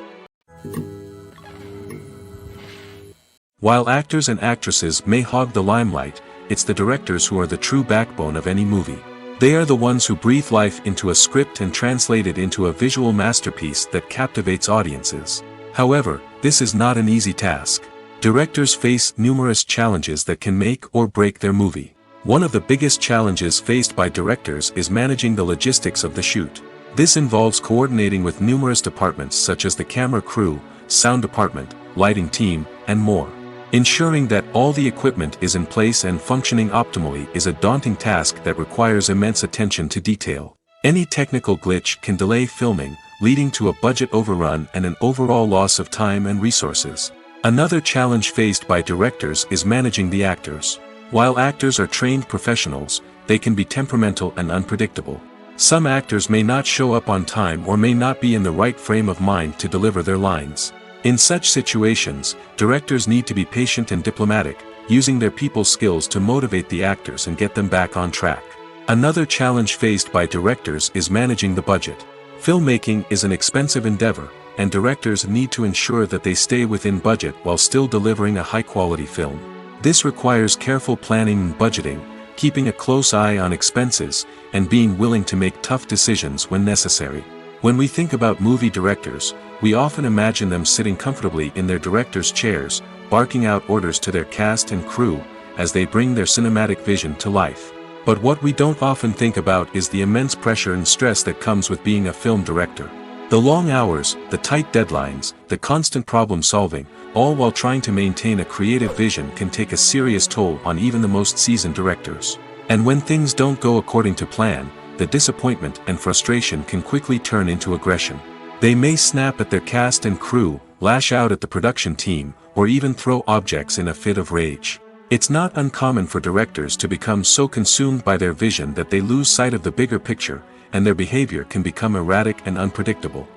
While actors and actresses may hog the limelight, it's the directors who are the true backbone of any movie. They are the ones who breathe life into a script and translate it into a visual masterpiece that captivates audiences. However, this is not an easy task. Directors face numerous challenges that can make or break their movie. One of the biggest challenges faced by directors is managing the logistics of the shoot. This involves coordinating with numerous departments such as the camera crew, sound department, lighting team, and more. Ensuring that all the equipment is in place and functioning optimally is a daunting task that requires immense attention to detail. Any technical glitch can delay filming, leading to a budget overrun and an overall loss of time and resources. Another challenge faced by directors is managing the actors. While actors are trained professionals, they can be temperamental and unpredictable. Some actors may not show up on time or may not be in the right frame of mind to deliver their lines. In such situations, directors need to be patient and diplomatic, using their people skills to motivate the actors and get them back on track. Another challenge faced by directors is managing the budget. Filmmaking is an expensive endeavor, and directors need to ensure that they stay within budget while still delivering a high-quality film. This requires careful planning and budgeting, keeping a close eye on expenses, and being willing to make tough decisions when necessary. When we think about movie directors, we often imagine them sitting comfortably in their director's chairs, barking out orders to their cast and crew, as they bring their cinematic vision to life. But what we don't often think about is the immense pressure and stress that comes with being a film director. The long hours, the tight deadlines, the constant problem solving, all while trying to maintain a creative vision can take a serious toll on even the most seasoned directors. And when things don't go according to plan, the disappointment and frustration can quickly turn into aggression. They may snap at their cast and crew, lash out at the production team, or even throw objects in a fit of rage. It's not uncommon for directors to become so consumed by their vision that they lose sight of the bigger picture, and their behavior can become erratic and unpredictable.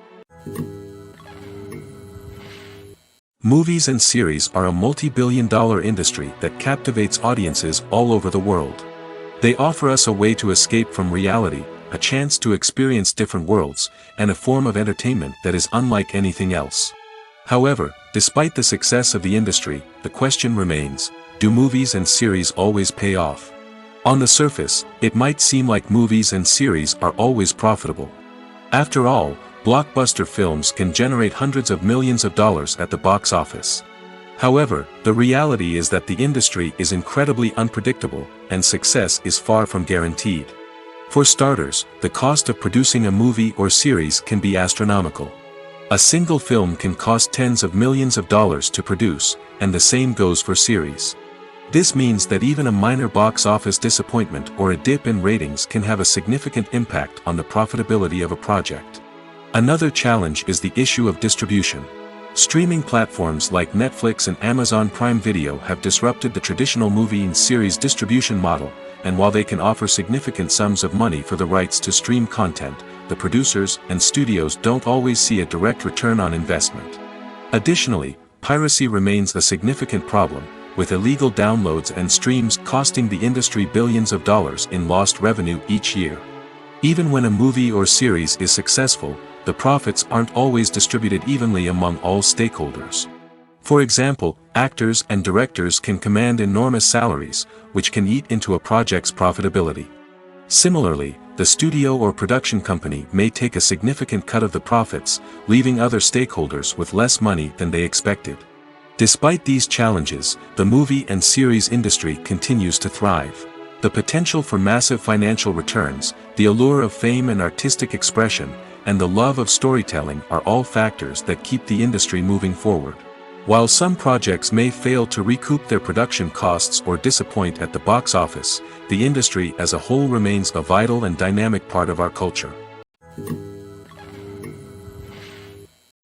Movies and series are a multi-billion-dollar industry that captivates audiences all over the world. They offer us a way to escape from reality, a chance to experience different worlds, and a form of entertainment that is unlike anything else. However, despite the success of the industry, the question remains, do movies and series always pay off? On the surface, it might seem like movies and series are always profitable. After all, blockbuster films can generate hundreds of millions of dollars at the box office. However, the reality is that the industry is incredibly unpredictable, and success is far from guaranteed. For starters, the cost of producing a movie or series can be astronomical. A single film can cost tens of millions of dollars to produce, and the same goes for series. This means that even a minor box office disappointment or a dip in ratings can have a significant impact on the profitability of a project. Another challenge is the issue of distribution. Streaming platforms like Netflix and Amazon Prime Video have disrupted the traditional movie and series distribution model, and while they can offer significant sums of money for the rights to stream content, the producers and studios don't always see a direct return on investment. Additionally, piracy remains a significant problem, with illegal downloads and streams costing the industry billions of dollars in lost revenue each year. Even when a movie or series is successful, the profits aren't always distributed evenly among all stakeholders. For example, actors and directors can command enormous salaries, which can eat into a project's profitability. Similarly, the studio or production company may take a significant cut of the profits, leaving other stakeholders with less money than they expected. Despite these challenges, the movie and series industry continues to thrive. The potential for massive financial returns, the allure of fame and artistic expression, and the love of storytelling are all factors that keep the industry moving forward. While some projects may fail to recoup their production costs or disappoint at the box office, the industry as a whole remains a vital and dynamic part of our culture.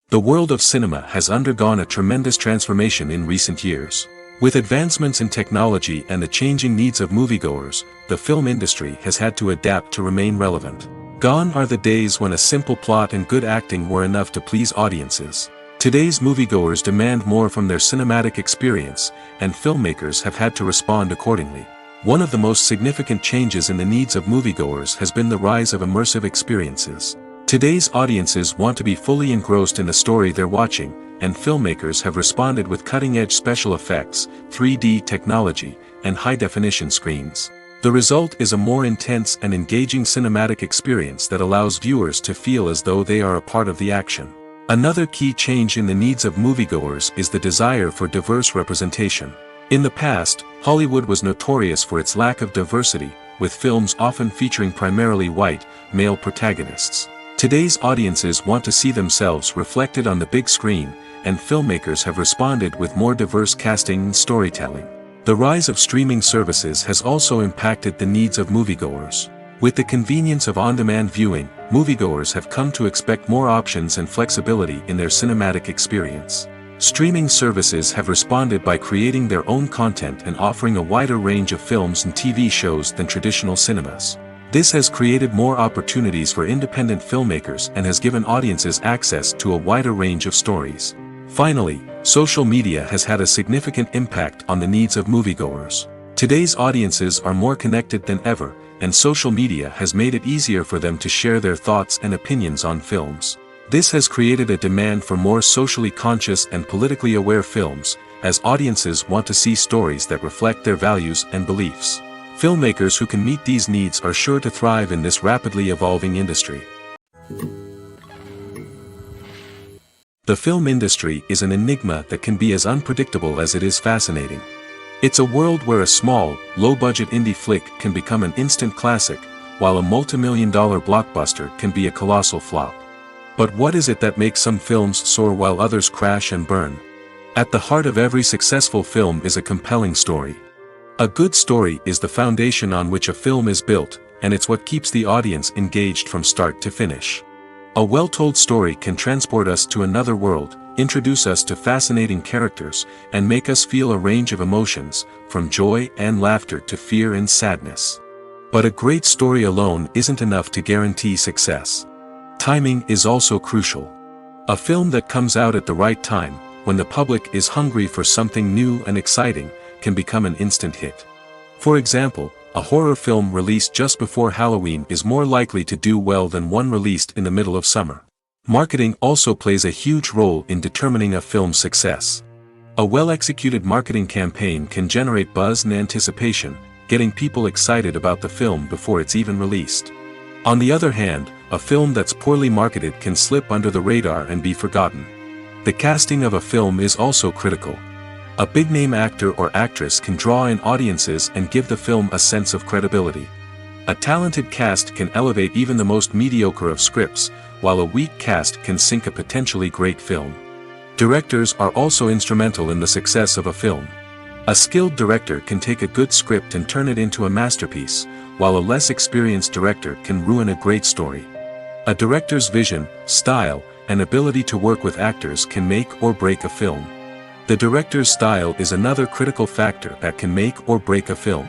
The world of cinema has undergone a tremendous transformation in recent years. With advancements in technology and the changing needs of moviegoers, the film industry has had to adapt to remain relevant. Gone are the days when a simple plot and good acting were enough to please audiences. Today's moviegoers demand more from their cinematic experience, and filmmakers have had to respond accordingly. One of the most significant changes in the needs of moviegoers has been the rise of immersive experiences. Today's audiences want to be fully engrossed in the story they're watching, and filmmakers have responded with cutting-edge special effects, 3D technology, and high-definition screens. The result is a more intense and engaging cinematic experience that allows viewers to feel as though they are a part of the action. Another key change in the needs of moviegoers is the desire for diverse representation. In the past, Hollywood was notorious for its lack of diversity, with films often featuring primarily white, male protagonists. Today's audiences want to see themselves reflected on the big screen, and filmmakers have responded with more diverse casting and storytelling. The rise of streaming services has also impacted the needs of moviegoers. With the convenience of on-demand viewing, moviegoers have come to expect more options and flexibility in their cinematic experience. Streaming services have responded by creating their own content and offering a wider range of films and TV shows than traditional cinemas. This has created more opportunities for independent filmmakers and has given audiences access to a wider range of stories. Finally, social media has had a significant impact on the needs of moviegoers. Today's audiences are more connected than ever, and social media has made it easier for them to share their thoughts and opinions on films. This has created a demand for more socially conscious and politically aware films, as audiences want to see stories that reflect their values and beliefs. Filmmakers who can meet these needs are sure to thrive in this rapidly evolving industry. The film industry is an enigma that can be as unpredictable as it is fascinating. It's a world where a small, low-budget indie flick can become an instant classic, while a multi-million-dollar blockbuster can be a colossal flop. But what is it that makes some films soar while others crash and burn? At the heart of every successful film is a compelling story. A good story is the foundation on which a film is built, and it's what keeps the audience engaged from start to finish. A well-told story can transport us to another world, introduce us to fascinating characters, and make us feel a range of emotions, from joy and laughter to fear and sadness. But a great story alone isn't enough to guarantee success. Timing is also crucial. A film that comes out at the right time, when the public is hungry for something new and exciting, can become an instant hit. For example, a horror film released just before Halloween is more likely to do well than one released in the middle of summer. Marketing also plays a huge role in determining a film's success. A well-executed marketing campaign can generate buzz and anticipation, getting people excited about the film before it's even released. On the other hand, a film that's poorly marketed can slip under the radar and be forgotten. The casting of a film is also critical. A big-name actor or actress can draw in audiences and give the film a sense of credibility. A talented cast can elevate even the most mediocre of scripts, while a weak cast can sink a potentially great film. Directors are also instrumental in the success of a film. A skilled director can take a good script and turn it into a masterpiece, while a less experienced director can ruin a great story. A director's vision, style, and ability to work with actors can make or break a film. The director's style is another critical factor that can make or break a film.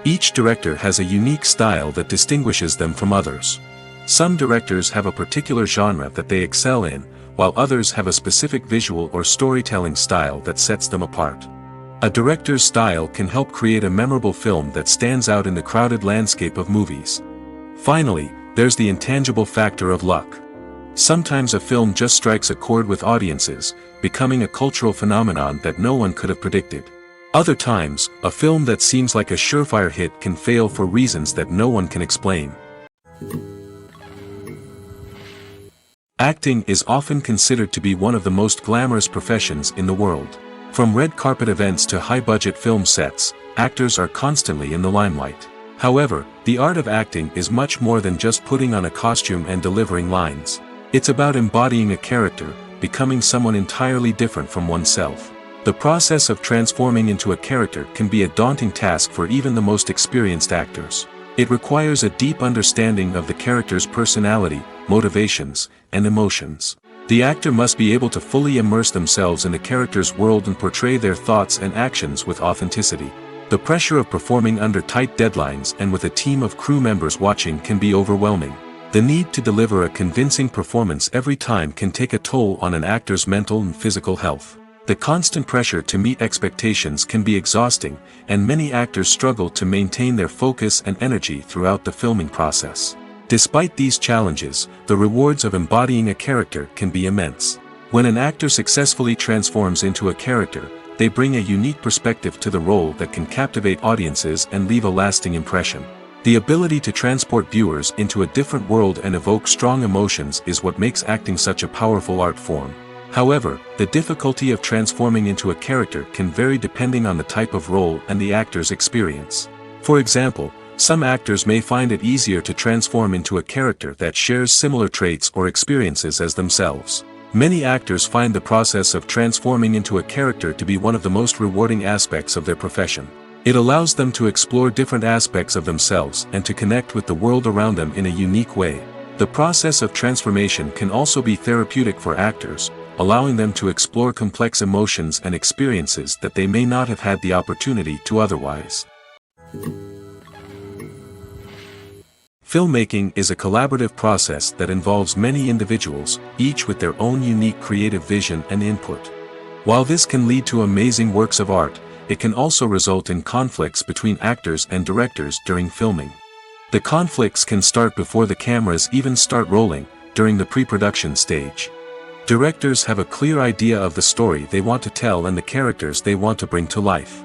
Each director has a unique style that distinguishes them from others. Some directors have a particular genre that they excel in, while others have a specific visual or storytelling style that sets them apart. A director's style can help create a memorable film that stands out in the crowded landscape of movies. Finally, there's the intangible factor of luck. Sometimes a film just strikes a chord with audiences, becoming a cultural phenomenon that no one could have predicted. Other times, a film that seems like a surefire hit can fail for reasons that no one can explain. Acting is often considered to be one of the most glamorous professions in the world. From red carpet events to high-budget film sets, actors are constantly in the limelight. However, the art of acting is much more than just putting on a costume and delivering lines. It's about embodying a character, becoming someone entirely different from oneself. The process of transforming into a character can be a daunting task for even the most experienced actors. It requires a deep understanding of the character's personality, motivations, and emotions. The actor must be able to fully immerse themselves in the character's world and portray their thoughts and actions with authenticity. The pressure of performing under tight deadlines and with a team of crew members watching can be overwhelming. The need to deliver a convincing performance every time can take a toll on an actor's mental and physical health. The constant pressure to meet expectations can be exhausting, and many actors struggle to maintain their focus and energy throughout the filming process. Despite these challenges, the rewards of embodying a character can be immense. When an actor successfully transforms into a character, they bring a unique perspective to the role that can captivate audiences and leave a lasting impression. The ability to transport viewers into a different world and evoke strong emotions is what makes acting such a powerful art form. However, the difficulty of transforming into a character can vary depending on the type of role and the actor's experience. For example, some actors may find it easier to transform into a character that shares similar traits or experiences as themselves. Many actors find the process of transforming into a character to be one of the most rewarding aspects of their profession. It allows them to explore different aspects of themselves and to connect with the world around them in a unique way. The process of transformation can also be therapeutic for actors, allowing them to explore complex emotions and experiences that they may not have had the opportunity to otherwise. Filmmaking is a collaborative process that involves many individuals, each with their own unique creative vision and input. While this can lead to amazing works of art, it can also result in conflicts between actors and directors during filming. The conflicts can start before the cameras even start rolling, during the pre-production stage. Directors have a clear idea of the story they want to tell and the characters they want to bring to life.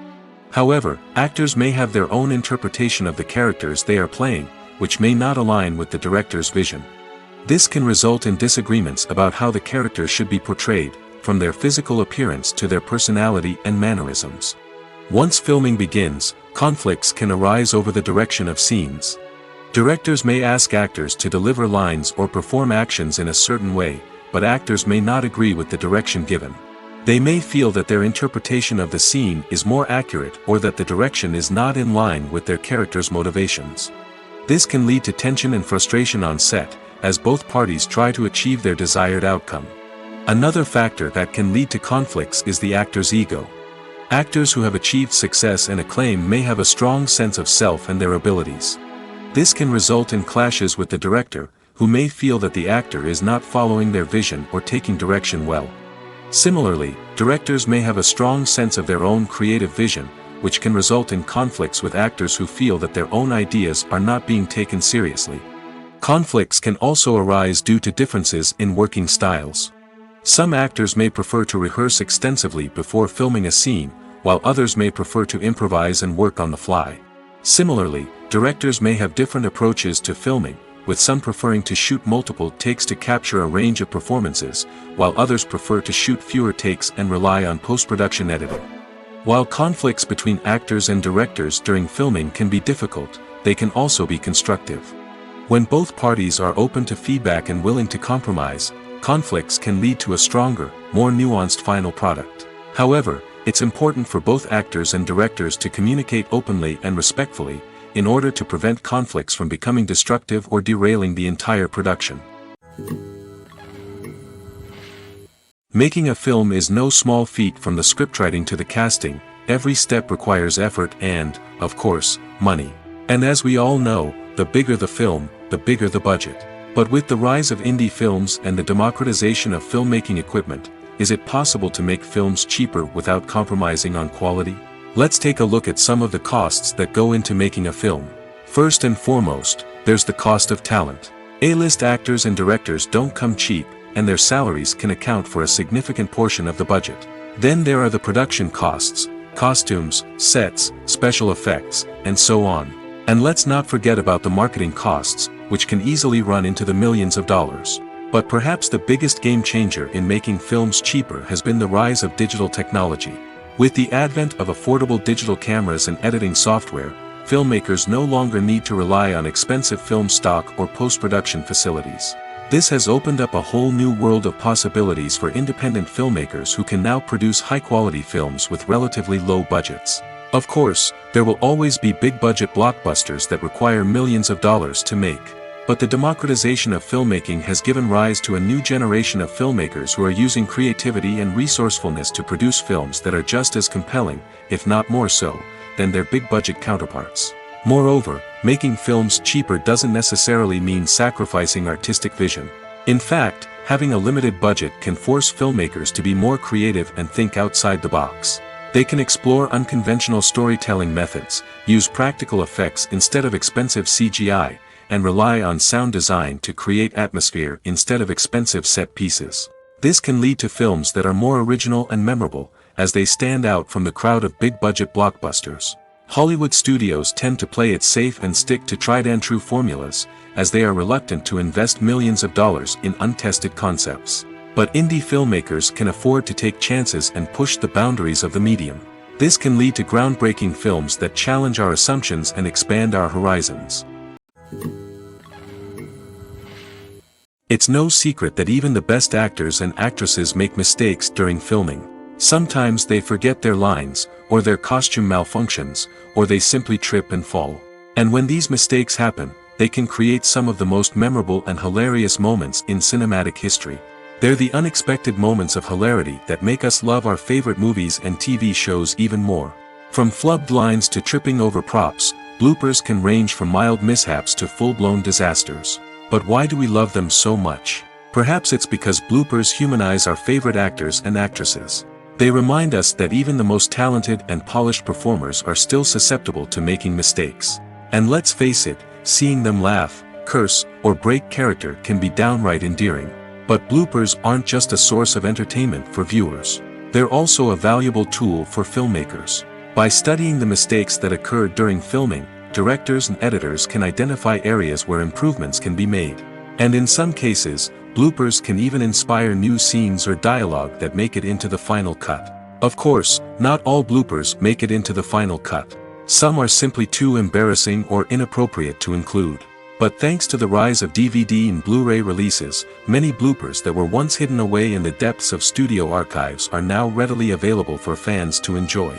However, actors may have their own interpretation of the characters they are playing, which may not align with the director's vision. This can result in disagreements about how the characters should be portrayed, from their physical appearance to their personality and mannerisms. Once filming begins, conflicts can arise over the direction of scenes. Directors may ask actors to deliver lines or perform actions in a certain way, but actors may not agree with the direction given. They may feel that their interpretation of the scene is more accurate or that the direction is not in line with their character's motivations. This can lead to tension and frustration on set, as both parties try to achieve their desired outcome. Another factor that can lead to conflicts is the actor's ego. Actors who have achieved success and acclaim may have a strong sense of self and their abilities. This can result in clashes with the director, who may feel that the actor is not following their vision or taking direction well. Similarly, directors may have a strong sense of their own creative vision, which can result in conflicts with actors who feel that their own ideas are not being taken seriously. Conflicts can also arise due to differences in working styles. Some actors may prefer to rehearse extensively before filming a scene, while others may prefer to improvise and work on the fly. Similarly, directors may have different approaches to filming, with some preferring to shoot multiple takes to capture a range of performances, while others prefer to shoot fewer takes and rely on post-production editing. While conflicts between actors and directors during filming can be difficult, they can also be constructive. When both parties are open to feedback and willing to compromise, conflicts can lead to a stronger, more nuanced final product. However, it's important for both actors and directors to communicate openly and respectfully, in order to prevent conflicts from becoming destructive or derailing the entire production. Making a film is no small feat. From the scriptwriting to the casting, every step requires effort and, of course, money. And as we all know, the bigger the film, the bigger the budget. But with the rise of indie films and the democratization of filmmaking equipment, is it possible to make films cheaper without compromising on quality? Let's take a look at some of the costs that go into making a film. First and foremost, there's the cost of talent. A-list actors and directors don't come cheap, and their salaries can account for a significant portion of the budget. Then there are the production costs, costumes, sets, special effects, and so on. And let's not forget about the marketing costs, which can easily run into the millions of dollars. But perhaps the biggest game changer in making films cheaper has been the rise of digital technology. With the advent of affordable digital cameras and editing software, filmmakers no longer need to rely on expensive film stock or post-production facilities. This has opened up a whole new world of possibilities for independent filmmakers who can now produce high-quality films with relatively low budgets. Of course, there will always be big-budget blockbusters that require millions of dollars to make. But the democratization of filmmaking has given rise to a new generation of filmmakers who are using creativity and resourcefulness to produce films that are just as compelling, if not more so, than their big-budget counterparts. Moreover, making films cheaper doesn't necessarily mean sacrificing artistic vision. In fact, having a limited budget can force filmmakers to be more creative and think outside the box. They can explore unconventional storytelling methods, use practical effects instead of expensive CGI, and rely on sound design to create atmosphere instead of expensive set pieces. This can lead to films that are more original and memorable, as they stand out from the crowd of big-budget blockbusters. Hollywood studios tend to play it safe and stick to tried-and-true formulas, as they are reluctant to invest millions of dollars in untested concepts. But indie filmmakers can afford to take chances and push the boundaries of the medium. This can lead to groundbreaking films that challenge our assumptions and expand our horizons. It's no secret that even the best actors and actresses make mistakes during filming. Sometimes they forget their lines, or their costume malfunctions, or they simply trip and fall. And when these mistakes happen, they can create some of the most memorable and hilarious moments in cinematic history. They're the unexpected moments of hilarity that make us love our favorite movies and TV shows even more. From flubbed lines to tripping over props, bloopers can range from mild mishaps to full-blown disasters. But why do we love them so much? Perhaps it's because bloopers humanize our favorite actors and actresses. They remind us that even the most talented and polished performers are still susceptible to making mistakes. And let's face it, seeing them laugh, curse, or break character can be downright endearing. But bloopers aren't just a source of entertainment for viewers. They're also a valuable tool for filmmakers. By studying the mistakes that occur during filming, directors and editors can identify areas where improvements can be made. And in some cases, bloopers can even inspire new scenes or dialogue that make it into the final cut. Of course, not all bloopers make it into the final cut. Some are simply too embarrassing or inappropriate to include. But thanks to the rise of DVD and Blu-ray releases, many bloopers that were once hidden away in the depths of studio archives are now readily available for fans to enjoy.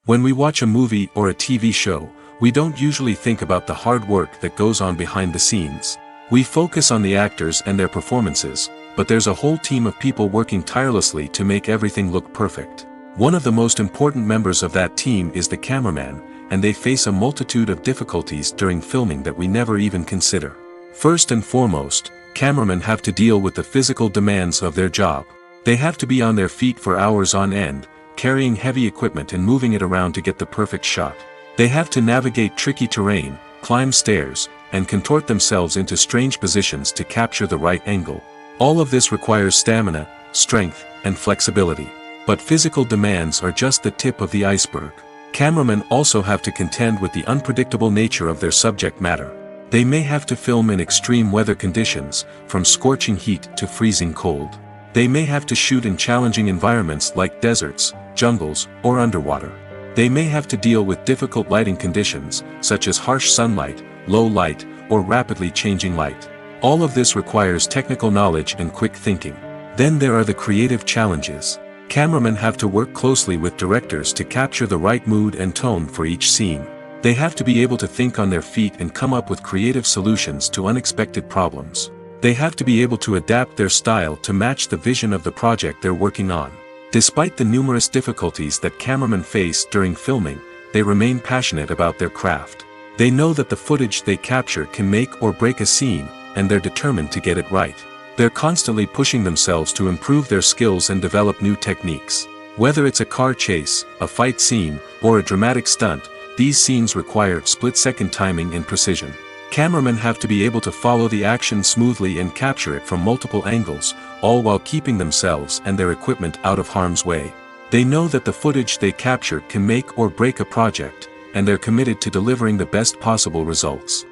When we watch a movie or a TV show, we don't usually think about the hard work that goes on behind the scenes. We focus on the actors and their performances, but there's a whole team of people working tirelessly to make everything look perfect. One of the most important members of that team is the cameraman, and they face a multitude of difficulties during filming that we never even consider. First and foremost, cameramen have to deal with the physical demands of their job. They have to be on their feet for hours on end, carrying heavy equipment and moving it around to get the perfect shot. They have to navigate tricky terrain, climb stairs, and contort themselves into strange positions to capture the right angle. All of this requires stamina, strength, and flexibility. But physical demands are just the tip of the iceberg. Cameramen also have to contend with the unpredictable nature of their subject matter. They may have to film in extreme weather conditions, from scorching heat to freezing cold. They may have to shoot in challenging environments like deserts, jungles, or underwater. They may have to deal with difficult lighting conditions, such as harsh sunlight, low light, or rapidly changing light. All of this requires technical knowledge and quick thinking. Then there are the creative challenges. Cameramen have to work closely with directors to capture the right mood and tone for each scene. They have to be able to think on their feet and come up with creative solutions to unexpected problems. They have to be able to adapt their style to match the vision of the project they're working on. Despite the numerous difficulties that cameramen face during filming, they remain passionate about their craft. They know that the footage they capture can make or break a scene, and they're determined to get it right. They're constantly pushing themselves to improve their skills and develop new techniques. Whether it's a car chase, a fight scene, or a dramatic stunt, these scenes require split-second timing and precision. Cameramen have to be able to follow the action smoothly and capture it from multiple angles, all while keeping themselves and their equipment out of harm's way. They know that the footage they capture can make or break a project, and they're committed to delivering the best possible results.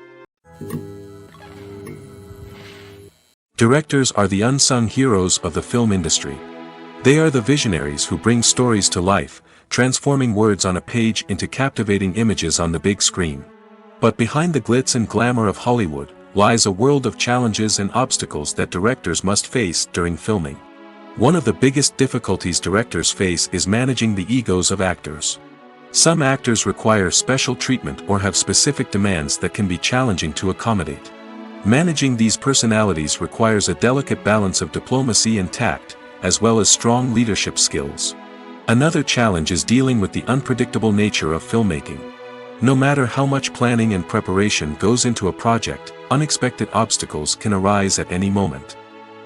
Directors are the unsung heroes of the film industry. They are the visionaries who bring stories to life, transforming words on a page into captivating images on the big screen. But behind the glitz and glamour of Hollywood, lies a world of challenges and obstacles that directors must face during filming. One of the biggest difficulties directors face is managing the egos of actors. Some actors require special treatment or have specific demands that can be challenging to accommodate. Managing these personalities requires a delicate balance of diplomacy and tact, as well as strong leadership skills. Another challenge is dealing with the unpredictable nature of filmmaking. No matter how much planning and preparation goes into a project, unexpected obstacles can arise at any moment.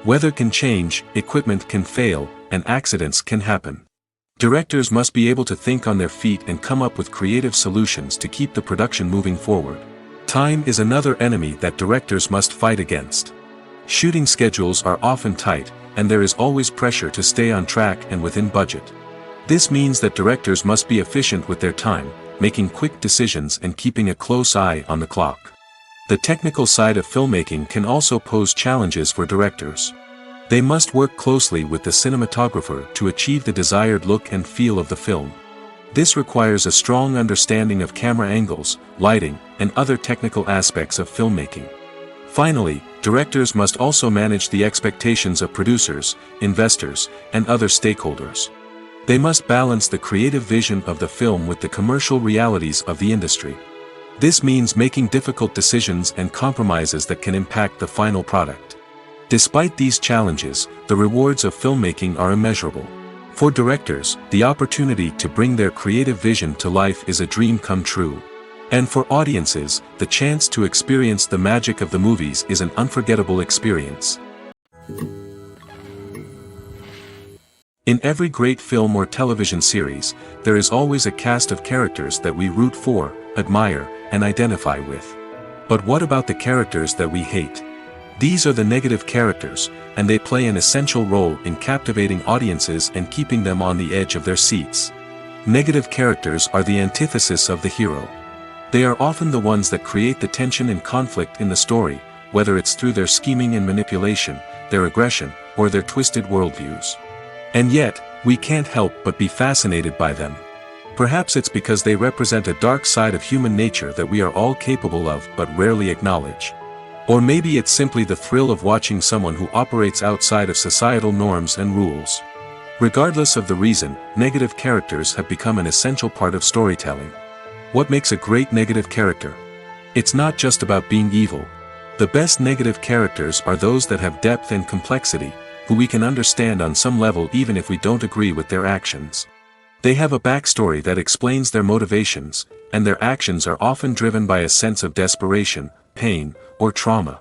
Weather can change, equipment can fail, and accidents can happen. Directors must be able to think on their feet and come up with creative solutions to keep the production moving forward. Time is another enemy that directors must fight against. Shooting schedules are often tight, and there is always pressure to stay on track and within budget. This means that directors must be efficient with their time, making quick decisions and keeping a close eye on the clock. The technical side of filmmaking can also pose challenges for directors. They must work closely with the cinematographer to achieve the desired look and feel of the film. This requires a strong understanding of camera angles, lighting, and other technical aspects of filmmaking. Finally, directors must also manage the expectations of producers, investors, and other stakeholders. They must balance the creative vision of the film with the commercial realities of the industry. This means making difficult decisions and compromises that can impact the final product. Despite these challenges, the rewards of filmmaking are immeasurable. For directors, the opportunity to bring their creative vision to life is a dream come true. And for audiences, the chance to experience the magic of the movies is an unforgettable experience. In every great film or television series, there is always a cast of characters that we root for, admire, and identify with. But what about the characters that we hate? These are the negative characters, and they play an essential role in captivating audiences and keeping them on the edge of their seats. Negative characters are the antithesis of the hero. They are often the ones that create the tension and conflict in the story, whether it's through their scheming and manipulation, their aggression, or their twisted worldviews. And yet, we can't help but be fascinated by them. Perhaps it's because they represent a dark side of human nature that we are all capable of but rarely acknowledge. Or maybe it's simply the thrill of watching someone who operates outside of societal norms and rules. Regardless of the reason, negative characters have become an essential part of storytelling. What makes a great negative character? It's not just about being evil. The best negative characters are those that have depth and complexity, who we can understand on some level even if we don't agree with their actions. They have a backstory that explains their motivations, and their actions are often driven by a sense of desperation, pain, or trauma.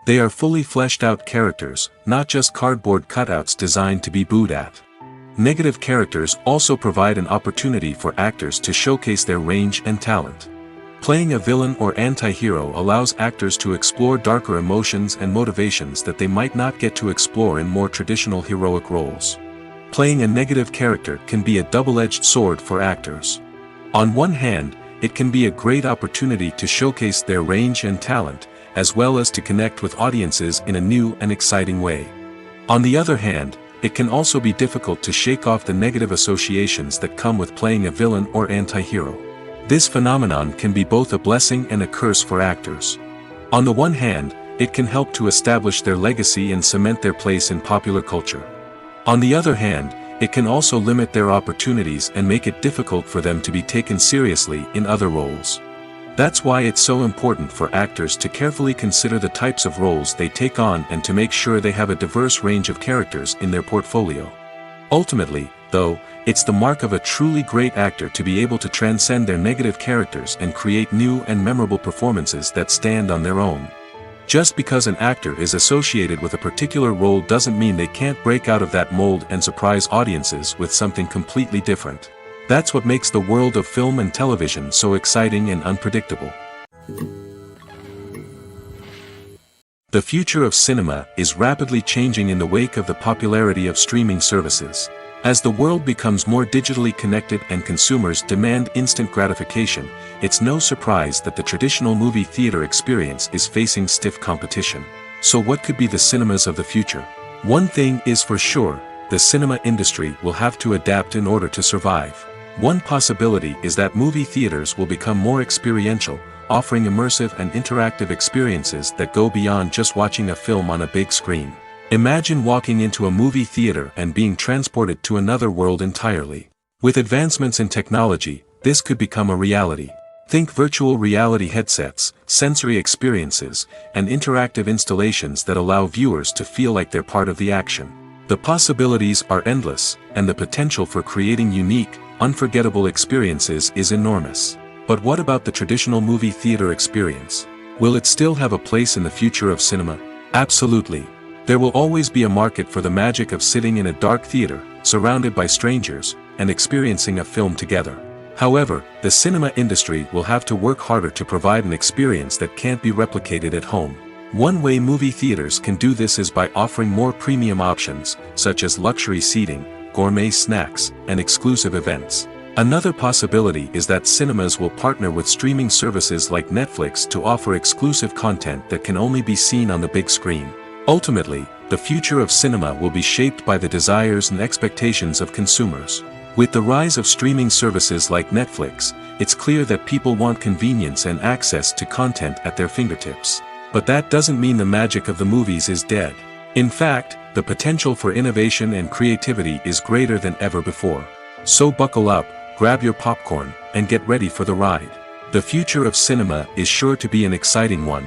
They are fully fleshed out characters, not just cardboard cutouts designed to be booed at. Negative characters also provide an opportunity for actors to showcase their range and talent. Playing a villain or anti-hero allows actors to explore darker emotions and motivations that they might not get to explore in more traditional heroic roles. Playing a negative character can be a double-edged sword for actors. On one hand, it can be a great opportunity to showcase their range and talent, as well as to connect with audiences in a new and exciting way. On the other hand, it can also be difficult to shake off the negative associations that come with playing a villain or anti-hero. This phenomenon can be both a blessing and a curse for actors. On the one hand, it can help to establish their legacy and cement their place in popular culture. On the other hand, it can also limit their opportunities and make it difficult for them to be taken seriously in other roles. That's why it's so important for actors to carefully consider the types of roles they take on and to make sure they have a diverse range of characters in their portfolio. Ultimately, though, it's the mark of a truly great actor to be able to transcend their negative characters and create new and memorable performances that stand on their own. Just because an actor is associated with a particular role doesn't mean they can't break out of that mold and surprise audiences with something completely different. That's what makes the world of film and television so exciting and unpredictable. The future of cinema is rapidly changing in the wake of the popularity of streaming services. As the world becomes more digitally connected and consumers demand instant gratification, it's no surprise that the traditional movie theater experience is facing stiff competition. So what could be the cinemas of the future? One thing is for sure, the cinema industry will have to adapt in order to survive. One possibility is that movie theaters will become more experiential, offering immersive and interactive experiences that go beyond just watching a film on a big screen. Imagine walking into a movie theater and being transported to another world entirely. With advancements in technology, this could become a reality. Think virtual reality headsets, sensory experiences, and interactive installations that allow viewers to feel like they're part of the action. The possibilities are endless, and the potential for creating unique, unforgettable experiences is enormous. But what about the traditional movie theater experience? Will it still have a place in the future of cinema? Absolutely. There will always be a market for the magic of sitting in a dark theater, surrounded by strangers, and experiencing a film together. However, the cinema industry will have to work harder to provide an experience that can't be replicated at home. One way movie theaters can do this is by offering more premium options, such as luxury seating, gourmet snacks, and exclusive events. Another possibility is that cinemas will partner with streaming services like Netflix to offer exclusive content that can only be seen on the big screen. Ultimately, the future of cinema will be shaped by the desires and expectations of consumers. With the rise of streaming services like Netflix, it's clear that people want convenience and access to content at their fingertips. But that doesn't mean the magic of the movies is dead. In fact, the potential for innovation and creativity is greater than ever before. So buckle up, grab your popcorn, and get ready for the ride. The future of cinema is sure to be an exciting one.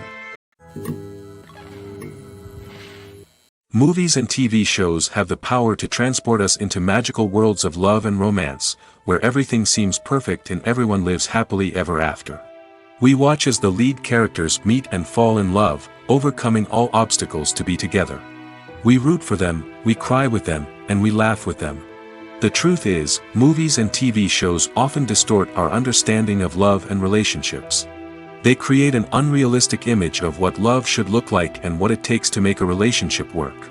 Movies and TV shows have the power to transport us into magical worlds of love and romance, where everything seems perfect and everyone lives happily ever after. We watch as the lead characters meet and fall in love, overcoming all obstacles to be together. We root for them, we cry with them, and we laugh with them. The truth is, movies and TV shows often distort our understanding of love and relationships. They create an unrealistic image of what love should look like and what it takes to make a relationship work.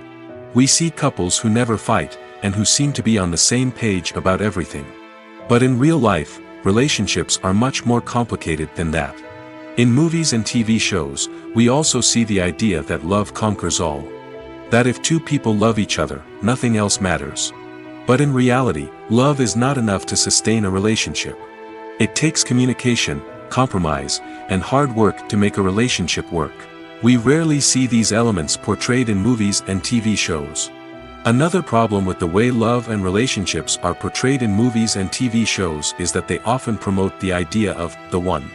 We see couples who never fight, and who seem to be on the same page about everything. But in real life, relationships are much more complicated than that. In movies and TV shows, we also see the idea that love conquers all. That if two people love each other, nothing else matters. But in reality, love is not enough to sustain a relationship. It takes communication, compromise, and hard work to make a relationship work. We rarely see these elements portrayed in movies and TV shows. Another problem with the way love and relationships are portrayed in movies and TV shows is that they often promote the idea of the one.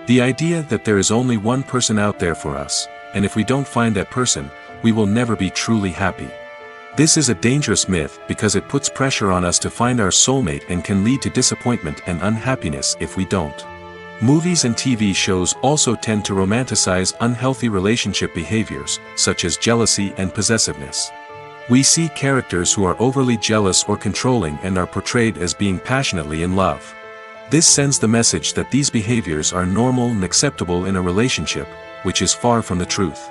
The idea that there is only one person out there for us, and if we don't find that person, we will never be truly happy. This is a dangerous myth because it puts pressure on us to find our soulmate and can lead to disappointment and unhappiness if we don't. Movies and TV shows also tend to romanticize unhealthy relationship behaviors, such as jealousy and possessiveness. We see characters who are overly jealous or controlling and are portrayed as being passionately in love. This sends the message that these behaviors are normal and acceptable in a relationship, which is far from the truth.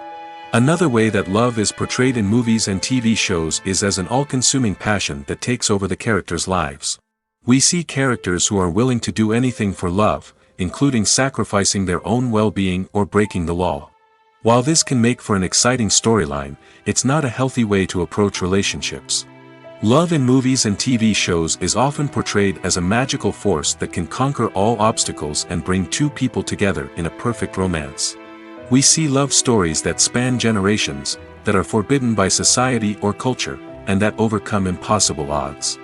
Another way that love is portrayed in movies and TV shows is as an all-consuming passion that takes over the characters' lives. We see characters who are willing to do anything for love, including sacrificing their own well-being or breaking the law. While this can make for an exciting storyline, it's not a healthy way to approach relationships. Love in movies and TV shows is often portrayed as a magical force that can conquer all obstacles and bring two people together in a perfect romance. We see love stories that span generations, that are forbidden by society or culture, and that overcome impossible odds.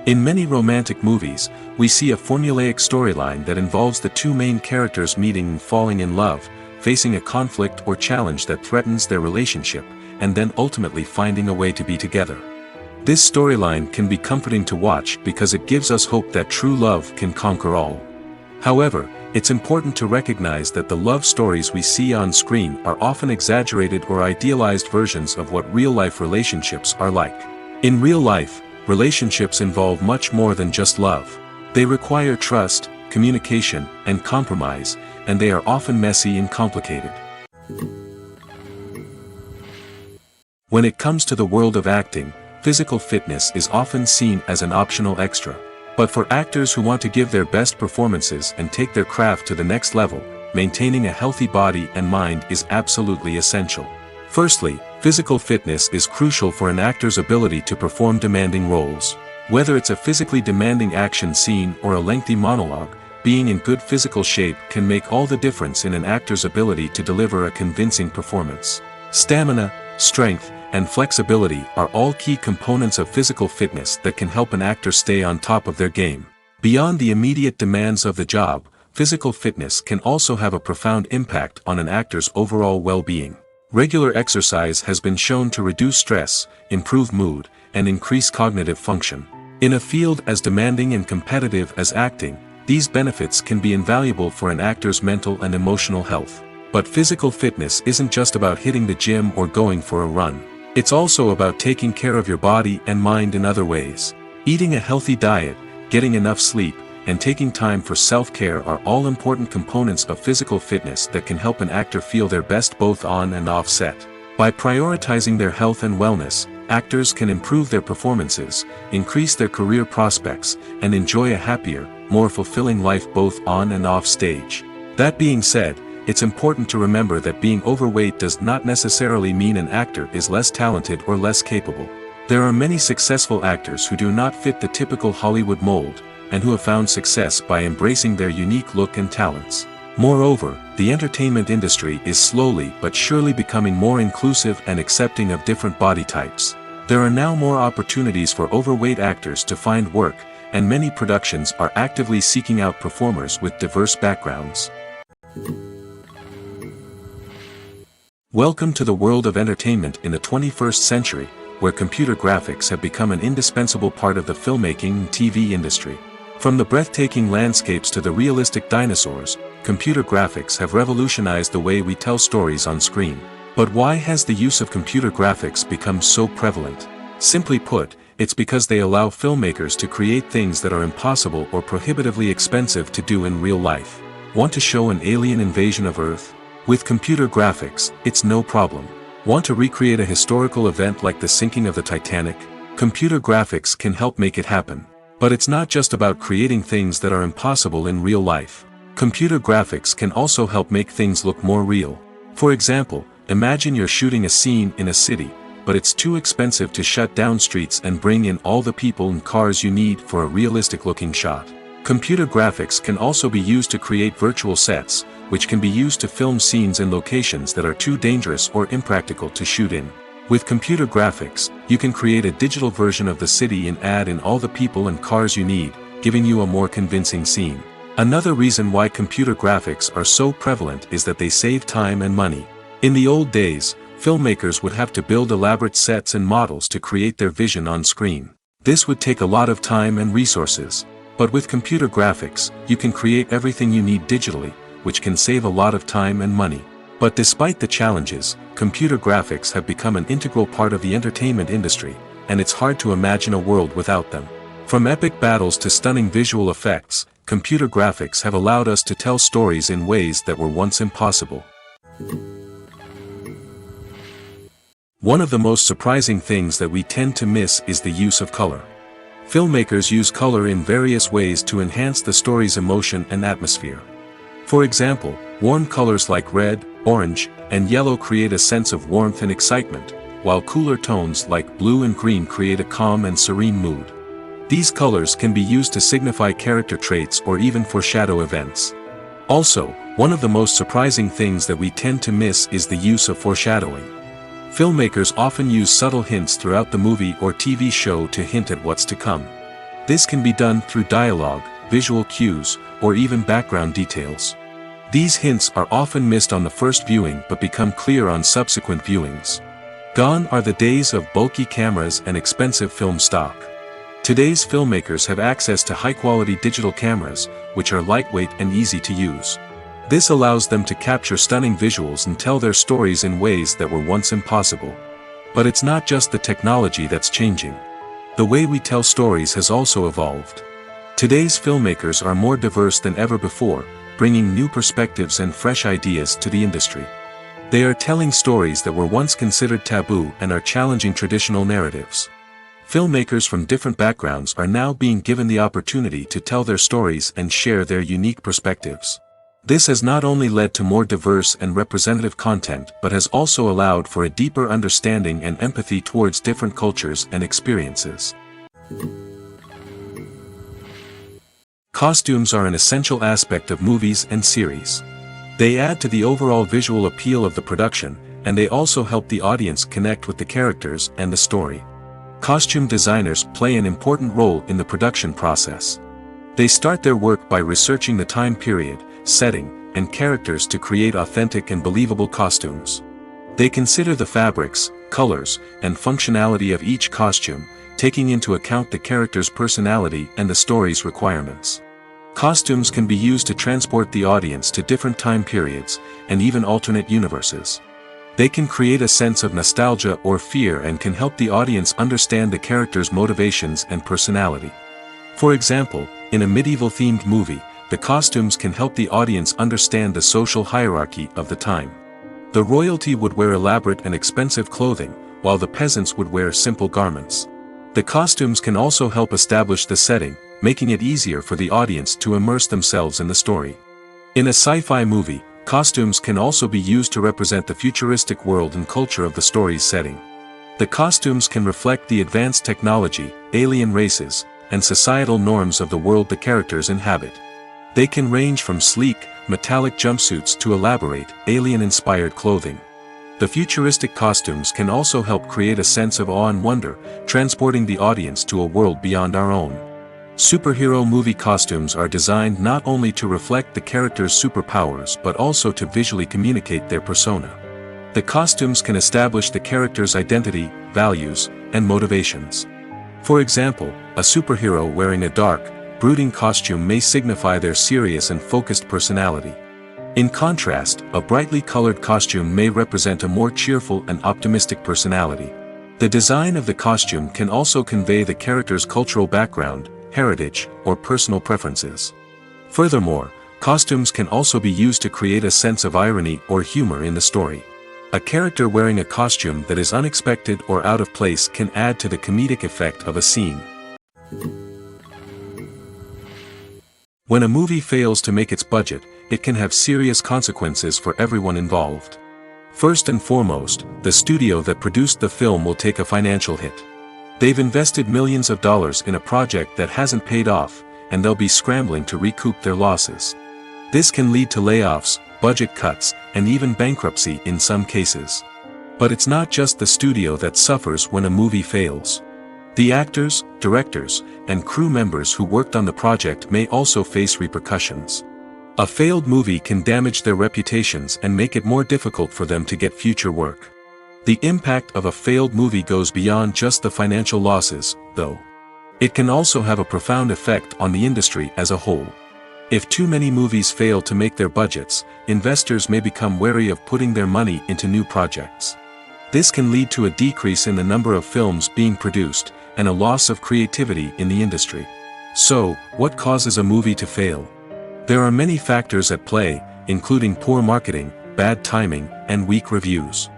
In many romantic movies, we see a formulaic storyline that involves the two main characters meeting and falling in love, facing a conflict or challenge that threatens their relationship, and then ultimately finding a way to be together. This storyline can be comforting to watch because it gives us hope that true love can conquer all. However, it's important to recognize that the love stories we see on screen are often exaggerated or idealized versions of what real-life relationships are like. In real life, relationships involve much more than just love. They require trust, communication, and compromise, and they are often messy and complicated. When it comes to the world of acting, physical fitness is often seen as an optional extra. But for actors who want to give their best performances and take their craft to the next level, maintaining a healthy body and mind is absolutely essential. Firstly, physical fitness is crucial for an actor's ability to perform demanding roles. Whether it's a physically demanding action scene or a lengthy monologue, being in good physical shape can make all the difference in an actor's ability to deliver a convincing performance. Stamina, strength, and flexibility are all key components of physical fitness that can help an actor stay on top of their game. Beyond the immediate demands of the job, physical fitness can also have a profound impact on an actor's overall well-being. Regular exercise has been shown to reduce stress, improve mood, and increase cognitive function. In a field as demanding and competitive as acting, these benefits can be invaluable for an actor's mental and emotional health. But physical fitness isn't just about hitting the gym or going for a run. It's also about taking care of your body and mind in other ways. Eating a healthy diet, getting enough sleep, and taking time for self-care are all important components of physical fitness that can help an actor feel their best both on and off set. By prioritizing their health and wellness, actors can improve their performances, increase their career prospects, and enjoy a happier, more fulfilling life both on and off stage. That being said, it's important to remember that being overweight does not necessarily mean an actor is less talented or less capable. There are many successful actors who do not fit the typical Hollywood mold, and who have found success by embracing their unique look and talents. Moreover, the entertainment industry is slowly but surely becoming more inclusive and accepting of different body types. There are now more opportunities for overweight actors to find work, and many productions are actively seeking out performers with diverse backgrounds. Welcome to the world of entertainment in the 21st century, where computer graphics have become an indispensable part of the filmmaking and TV industry. From the breathtaking landscapes to the realistic dinosaurs, computer graphics have revolutionized the way we tell stories on screen. But why has the use of computer graphics become so prevalent? Simply put, it's because they allow filmmakers to create things that are impossible or prohibitively expensive to do in real life. Want to show an alien invasion of Earth? With computer graphics, it's no problem. Want to recreate a historical event like the sinking of the Titanic? Computer graphics can help make it happen. But it's not just about creating things that are impossible in real life. Computer graphics can also help make things look more real. For example, imagine you're shooting a scene in a city, but it's too expensive to shut down streets and bring in all the people and cars you need for a realistic-looking shot. Computer graphics can also be used to create virtual sets, which can be used to film scenes in locations that are too dangerous or impractical to shoot in. With computer graphics, you can create a digital version of the city and add in all the people and cars you need, giving you a more convincing scene. Another reason why computer graphics are so prevalent is that they save time and money. In the old days, filmmakers would have to build elaborate sets and models to create their vision on screen. This would take a lot of time and resources. But with computer graphics, you can create everything you need digitally, which can save a lot of time and money. But despite the challenges, computer graphics have become an integral part of the entertainment industry, and it's hard to imagine a world without them. From epic battles to stunning visual effects, computer graphics have allowed us to tell stories in ways that were once impossible. One of the most surprising things that we tend to miss is the use of color. Filmmakers use color in various ways to enhance the story's emotion and atmosphere. For example, warm colors like red, orange, and yellow create a sense of warmth and excitement, while cooler tones like blue and green create a calm and serene mood. These colors can be used to signify character traits or even foreshadow events. Also, one of the most surprising things that we tend to miss is the use of foreshadowing. Filmmakers often use subtle hints throughout the movie or TV show to hint at what's to come. This can be done through dialogue, visual cues, or even background details. These hints are often missed on the first viewing but become clear on subsequent viewings. Gone are the days of bulky cameras and expensive film stock. Today's filmmakers have access to high-quality digital cameras, which are lightweight and easy to use. This allows them to capture stunning visuals and tell their stories in ways that were once impossible. But it's not just the technology that's changing. The way we tell stories has also evolved. Today's filmmakers are more diverse than ever before, bringing new perspectives and fresh ideas to the industry. They are telling stories that were once considered taboo and are challenging traditional narratives. Filmmakers from different backgrounds are now being given the opportunity to tell their stories and share their unique perspectives. This has not only led to more diverse and representative content but has also allowed for a deeper understanding and empathy towards different cultures and experiences. Costumes are an essential aspect of movies and series. They add to the overall visual appeal of the production, and they also help the audience connect with the characters and the story. Costume designers play an important role in the production process. They start their work by researching the time period, setting, and characters to create authentic and believable costumes. They consider the fabrics, colors, and functionality of each costume, taking into account the character's personality and the story's requirements. Costumes can be used to transport the audience to different time periods, and even alternate universes. They can create a sense of nostalgia or fear and can help the audience understand the character's motivations and personality. For example, in a medieval-themed movie, the costumes can help the audience understand the social hierarchy of the time. The royalty would wear elaborate and expensive clothing, while the peasants would wear simple garments. The costumes can also help establish the setting, making it easier for the audience to immerse themselves in the story. In a sci-fi movie, costumes can also be used to represent the futuristic world and culture of the story's setting. The costumes can reflect the advanced technology, alien races, and societal norms of the world the characters inhabit. They can range from sleek, metallic jumpsuits to elaborate, alien-inspired clothing. The futuristic costumes can also help create a sense of awe and wonder, transporting the audience to a world beyond our own. Superhero movie costumes are designed not only to reflect the character's superpowers but also to visually communicate their persona. The costumes can establish the character's identity, values, and motivations. For example, a superhero wearing a dark, brooding costume may signify their serious and focused personality. In contrast, a brightly colored costume may represent a more cheerful and optimistic personality. The design of the costume can also convey the character's cultural background, heritage, or personal preferences. Furthermore, costumes can also be used to create a sense of irony or humor in the story. A character wearing a costume that is unexpected or out of place can add to the comedic effect of a scene. When a movie fails to make its budget, it can have serious consequences for everyone involved. First and foremost, the studio that produced the film will take a financial hit. They've invested millions of dollars in a project that hasn't paid off, and they'll be scrambling to recoup their losses. This can lead to layoffs, budget cuts, and even bankruptcy in some cases. But it's not just the studio that suffers when a movie fails. The actors, directors, and crew members who worked on the project may also face repercussions. A failed movie can damage their reputations and make it more difficult for them to get future work. The impact of a failed movie goes beyond just the financial losses, though. It can also have a profound effect on the industry as a whole. If too many movies fail to make their budgets, investors may become wary of putting their money into new projects. This can lead to a decrease in the number of films being produced, and a loss of creativity in the industry. So, what causes a movie to fail? There are many factors at play, including poor marketing, bad timing, and weak reviews.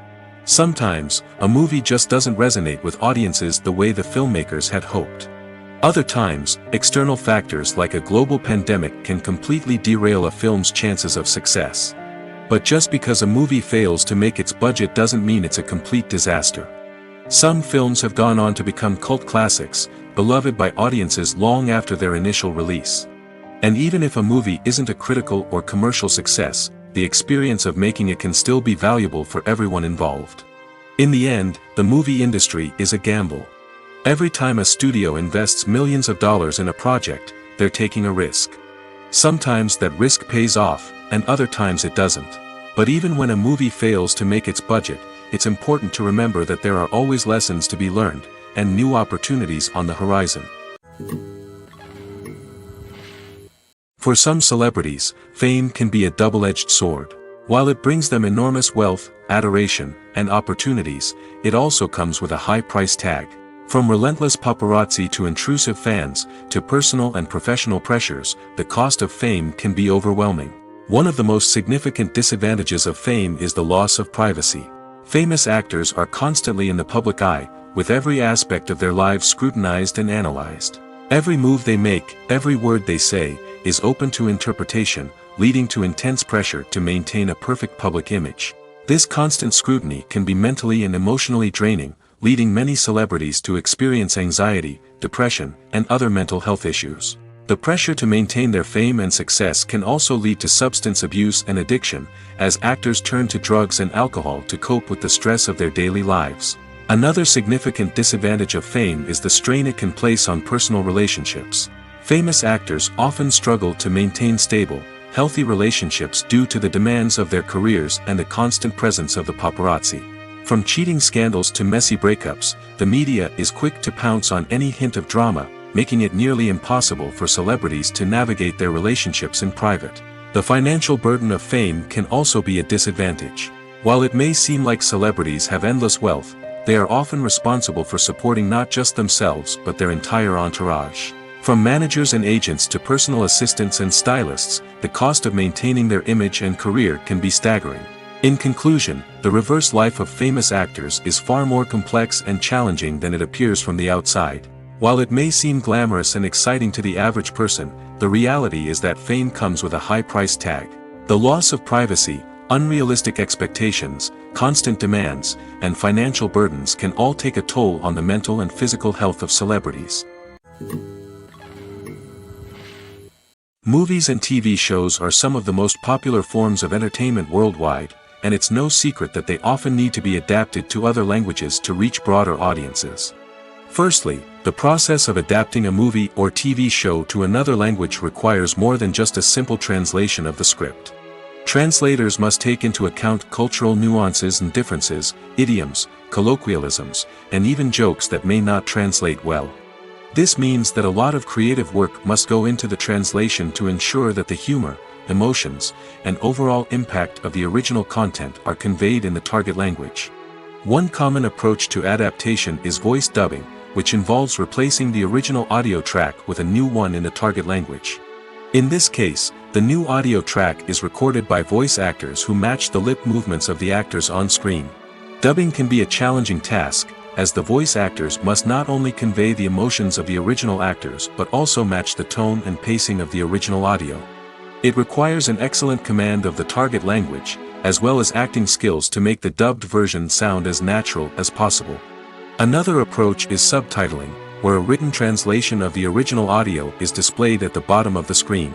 Sometimes, a movie just doesn't resonate with audiences the way the filmmakers had hoped. Other times, external factors like a global pandemic can completely derail a film's chances of success. But just because a movie fails to make its budget doesn't mean it's a complete disaster. Some films have gone on to become cult classics, beloved by audiences long after their initial release. And even if a movie isn't a critical or commercial success, the experience of making it can still be valuable for everyone involved. In the end, the movie industry is a gamble. Every time a studio invests millions of dollars in a project, they're taking a risk. Sometimes that risk pays off, and other times it doesn't. But even when a movie fails to make its budget, it's important to remember that there are always lessons to be learned, and new opportunities on the horizon. For some celebrities, fame can be a double-edged sword. While it brings them enormous wealth, adoration, and opportunities, it also comes with a high price tag. From relentless paparazzi to intrusive fans, to personal and professional pressures, the cost of fame can be overwhelming. One of the most significant disadvantages of fame is the loss of privacy. Famous actors are constantly in the public eye, with every aspect of their lives scrutinized and analyzed. Every move they make, every word they say, is open to interpretation, leading to intense pressure to maintain a perfect public image. This constant scrutiny can be mentally and emotionally draining, leading many celebrities to experience anxiety, depression, and other mental health issues. The pressure to maintain their fame and success can also lead to substance abuse and addiction, as actors turn to drugs and alcohol to cope with the stress of their daily lives. Another significant disadvantage of fame is the strain it can place on personal relationships. Famous actors often struggle to maintain stable, healthy relationships due to the demands of their careers and the constant presence of the paparazzi. From cheating scandals to messy breakups, the media is quick to pounce on any hint of drama, making it nearly impossible for celebrities to navigate their relationships in private. The financial burden of fame can also be a disadvantage. While it may seem like celebrities have endless wealth, they are often responsible for supporting not just themselves but their entire entourage. From managers and agents to personal assistants and stylists, the cost of maintaining their image and career can be staggering. In conclusion, the reverse life of famous actors is far more complex and challenging than it appears from the outside. While it may seem glamorous and exciting to the average person, the reality is that fame comes with a high price tag. The loss of privacy, unrealistic expectations, constant demands, and financial burdens can all take a toll on the mental and physical health of celebrities. Movies and TV shows are some of the most popular forms of entertainment worldwide, and it's no secret that they often need to be adapted to other languages to reach broader audiences. Firstly, the process of adapting a movie or TV show to another language requires more than just a simple translation of the script. Translators must take into account cultural nuances and differences, idioms, colloquialisms, and even jokes that may not translate well. This means that a lot of creative work must go into the translation to ensure that the humor, emotions, and overall impact of the original content are conveyed in the target language. One common approach to adaptation is voice dubbing, which involves replacing the original audio track with a new one in the target language. In this case, the new audio track is recorded by voice actors who match the lip movements of the actors on screen. Dubbing can be a challenging task, as the voice actors must not only convey the emotions of the original actors but also match the tone and pacing of the original audio. It requires an excellent command of the target language, as well as acting skills to make the dubbed version sound as natural as possible. Another approach is subtitling, where a written translation of the original audio is displayed at the bottom of the screen.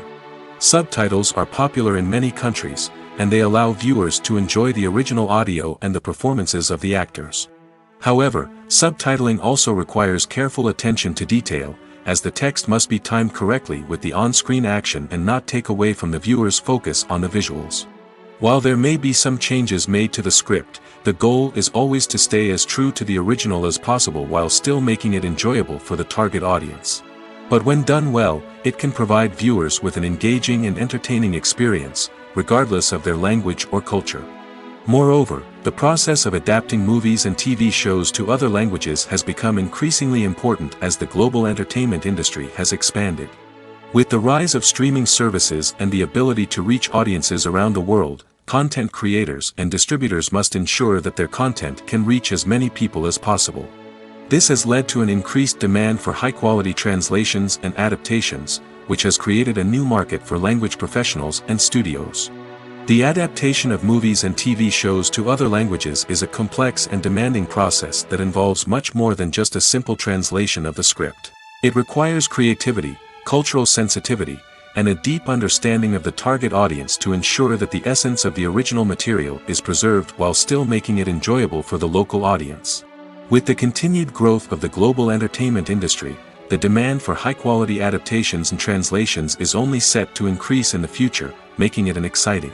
Subtitles are popular in many countries, and they allow viewers to enjoy the original audio and the performances of the actors. However, subtitling also requires careful attention to detail, as the text must be timed correctly with the on-screen action and not take away from the viewer's focus on the visuals. While there may be some changes made to the script, the goal is always to stay as true to the original as possible while still making it enjoyable for the target audience. But when done well, it can provide viewers with an engaging and entertaining experience, regardless of their language or culture. Moreover, the process of adapting movies and TV shows to other languages has become increasingly important as the global entertainment industry has expanded. With the rise of streaming services and the ability to reach audiences around the world, content creators and distributors must ensure that their content can reach as many people as possible. This has led to an increased demand for high-quality translations and adaptations, which has created a new market for language professionals and studios. The adaptation of movies and TV shows to other languages is a complex and demanding process that involves much more than just a simple translation of the script. It requires creativity, cultural sensitivity, and a deep understanding of the target audience to ensure that the essence of the original material is preserved while still making it enjoyable for the local audience. With the continued growth of the global entertainment industry, the demand for high-quality adaptations and translations is only set to increase in the future, making it an exciting